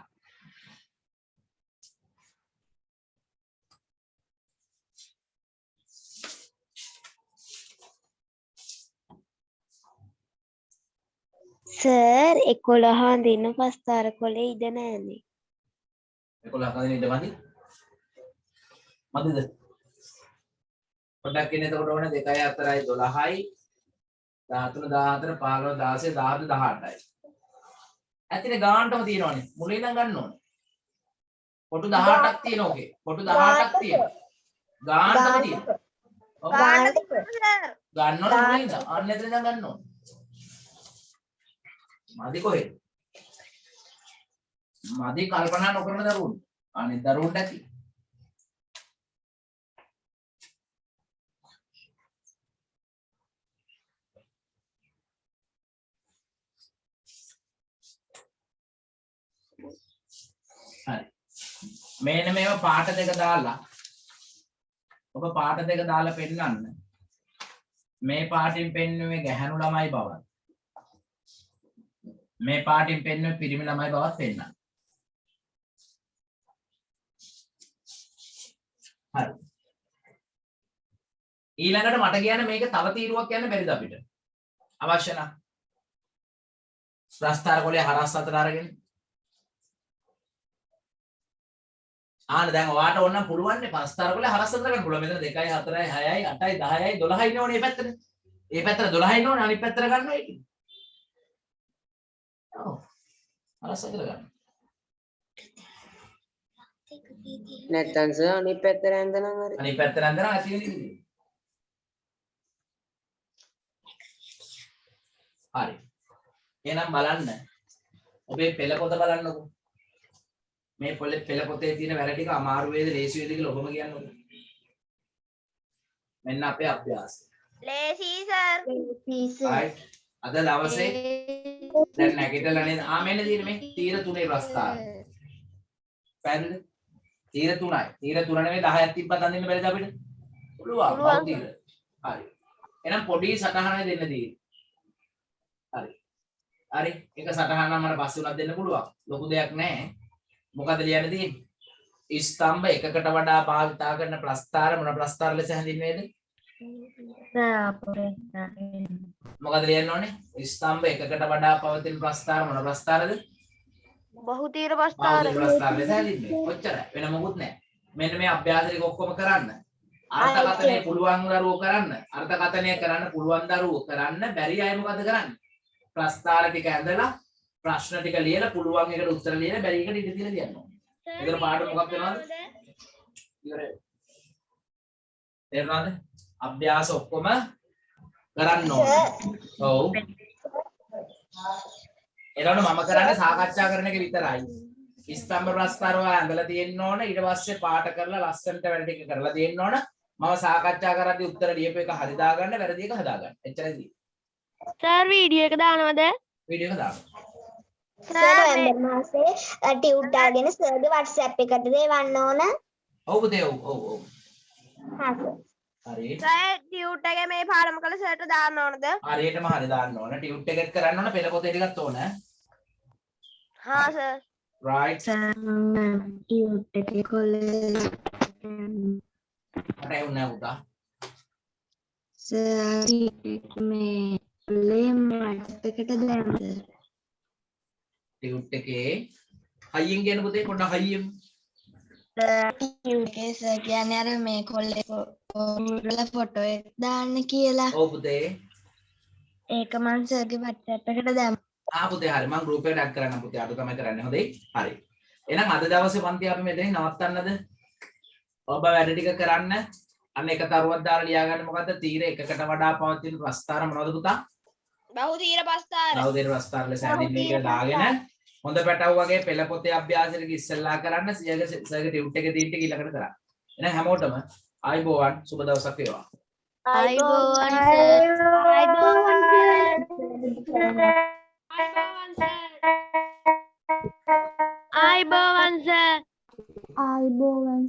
සර් 11 අඳින්න ප්‍රස්තාර කොලේ ඉඩ නෑනේ. 11 කදින ඉඳ මදි. මදිද? පොඩ්ඩක් ඉන්න එතකොට ඕනේ 2 4යි 12යි 13 14 15 16 17 18යි. ඇත්තනේ ගානටම තියෙනවනේ. මුලින් නම් ගන්න ඕනේ. කොටු 18ක් තියෙන ඕකේ. කොටු 18ක් තියෙනවා. ගානටම තියෙනවා. ඔව් ගන්න ඕනේ මුලින්ද? අන්න එතන ඉඳන් ගන්න ඕනේ. මදි කොහෙද? මදි කල්පනා නොකරන දරුවෝ. අනිත් දරුවන්ට ඇති. හරි. මේන මේව පාට දෙක දාලා ඔබ පාට දෙක දාලා පෙන්නන්න. මේ පාටින් පෙන්වන්නේ ගැහණු ළමයි බවත්. මේ පාටින් පෙන්වන්නේ පිරිමි ළමයි බවත් පෙන්නන්න. හරි. ඊළඟට මට කියන්න මේක තව තීරුවක් කියන්න බැරිද අපිට? අවශ්‍ය නම් ප්‍රස්තාර කොලේ හරස් අතර අරගෙන දැන් ඔයාට ඕන නම් පුළුවන් නේ ප්‍රස්තාර කොලේ හරස් අතර ගන්න පුළුවන්. මෙතන 2යි 4යි 6යි 8යි 10යි 12යි ඉන්නවනේ මේ පැත්තට. මේ පැත්තට 12යි ඉන්නවනේ අනිත් පැත්තට ගන්නවා ඒක. ඔව්. හරස් අතර ගන්න. නැත්තම් සර් අනිත් පැත්තට ඇඳනම් හරි. අනිත් පැත්තට ඇඳලා ඇති වෙන විදිහ. හරි. එහෙනම් බලන්න. ඔබේ පෙළ පොත බලන්නකෝ. මේ පෙළ පොතේ තියෙන වැර ටික අමාරු වේද ලේසි වේද කියලා ඔබම කියන්නකෝ. මෙන්න අපේ අභ්‍යාසය. ලේසි සර්. right. අද දවසේ දැන් නැගිටලා නේද? මෙන්න තියෙන මේ තීර 3 ප්‍රස්තාර. පැහැදිලිද? තීර 3යි. තීර 3 නෙමෙයි 10ක් තිබ්බත් අඳින්න බැරිද අපිට? පුළුවන්. බහු තීර. හරි. එහෙනම් පොඩි සටහනක් දෙන්න තියෙන්නේ. හරි. හරි. එක සටහනක් මට පස්සේ උනක් දෙන්න පුළුවන්. ලොකු දෙයක් නැහැ. මොකද ලියන්න තියෙන්නේ? ස්තම්භ එකකට වඩා භාවිතා කරන ප්‍රස්තාර මොන ප්‍රස්තාර ලෙස හැඳින්වෙන්නේ? මොකද ලියන්න ඕනේ? ස්තම්භ එකකට වඩා පවතින ප්‍රස්තාර මොන ප්‍රස්තාරද? බහුතීර ප්‍රස්තාර ප්‍රස්තාර. ලෙස හැඳින්වෙන්නේ. ඔච්චරයි. වෙන මොකුත් නැහැ. මෙන්න මේ අභ්‍යාස ටික ඔක්කොම කරන්න. අර්ථකථනය පුළුවන් දරුවෝ කරන්න. අර්ථකථනය කරන්න පුළුවන් දරුවෝ කරන්න. බැරි අය මොකද කරන්නේ? ප්‍රස්තාර ටික ඇඳලා ප්‍රශ්න ටික ලියලා පුළුවන් එකට උත්තර ලියලා බැරි එකට ඉඳ තියලා ලියන්න ඕනේ. ඒතර පාඩම මොකක් වෙනවද? ඉවරයි. තේරුණාද? අභ්‍යාස ඔක්කොම කරන්න ඕනේ. ඔව්. එතකොට මම කරන්නේ සාකච්ඡා කරන එක විතරයි. ස්තම්භ ප්‍රස්තාර වල ඇඳලා තියෙන්න ඕන. ඊට පස්සේ පාට කරලා ලස්සනට වැඩ ටික කරලා තියෙන්න ඕන. මම සාකච්ඡා කරද්දී උත්තර ලියපු එක හරි දාගන්න, වැරදි එක හදාගන්න. එච්චරයි තියෙන්නේ. සර් වීඩියෝ එක දානවද? වීඩියෝ එක දාන්න. සර් නොවැම්බර් මාසේ ටියුට් අරගෙන සර්ගේ WhatsApp එකට දෙවන්න ඕන. ඔව් පුතේ ඔව් ඔව් ඔව්. හා සර්. හරි. සර් ටියුට් එකේ මේ පාඩම කළ සර්ට දාන්න ඕනද? හරියටම හරි දාන්න ඕන. ටියුට් එකත් කරන්න ඕන, පෙළ පොතේ ටිකත් ඕන. හා සර්. right. ටියුට් එකේ කොලේ මට එන්නේ උදා. සර් මේ ලේම් එකට දැම්මද? ටියුට් එකේ හයියෙන් කියන පුතේ පොඩ්ඩක් හයියෙන්. ටියුට් එකේ සර් කියන්නේ අර මේ කොල්ලේ වල ෆොටෝ එක දාන්න කියලා. ඔව් පුතේ. ඒක මං සර්ගේ WhatsApp එකට දැම්මා. පුතේ හරි මම ගෲප් එකට ඇඩ් කරන්න පුතේ අද තමයි කරන්නේ හොඳයි හරි එහෙනම් අද දවසේ පන්ති අපි මෙතනින් නවත්තන්නද ඔබ වැඩ ටික කරන්න අන්න එක තරුවක් දාලා ලියා ගන්න මොකද්ද තීර එකකට වඩා පවතින ප්‍රස්තාර මොනවද පුතා බහුතීර ප්‍රස්තාර. බහුතීර ප්‍රස්තාර ලෙස හැදින්නේ කියලා දාගෙන හොඳ පැටව වගේ පෙළ පොතේ අභ්‍යාසෙට ඉස්සෙල්ලා කරන්න සර්ගේ ටියුට් එකේ තියෙන ටික ඊළඟට කරන්න එහෙනම් හැමෝටම ආයිබෝවන් සුබ දවසක් වේවා ආයිබෝවන් සර්. ආයිබෝවන් සර්. ආයිබෝවන්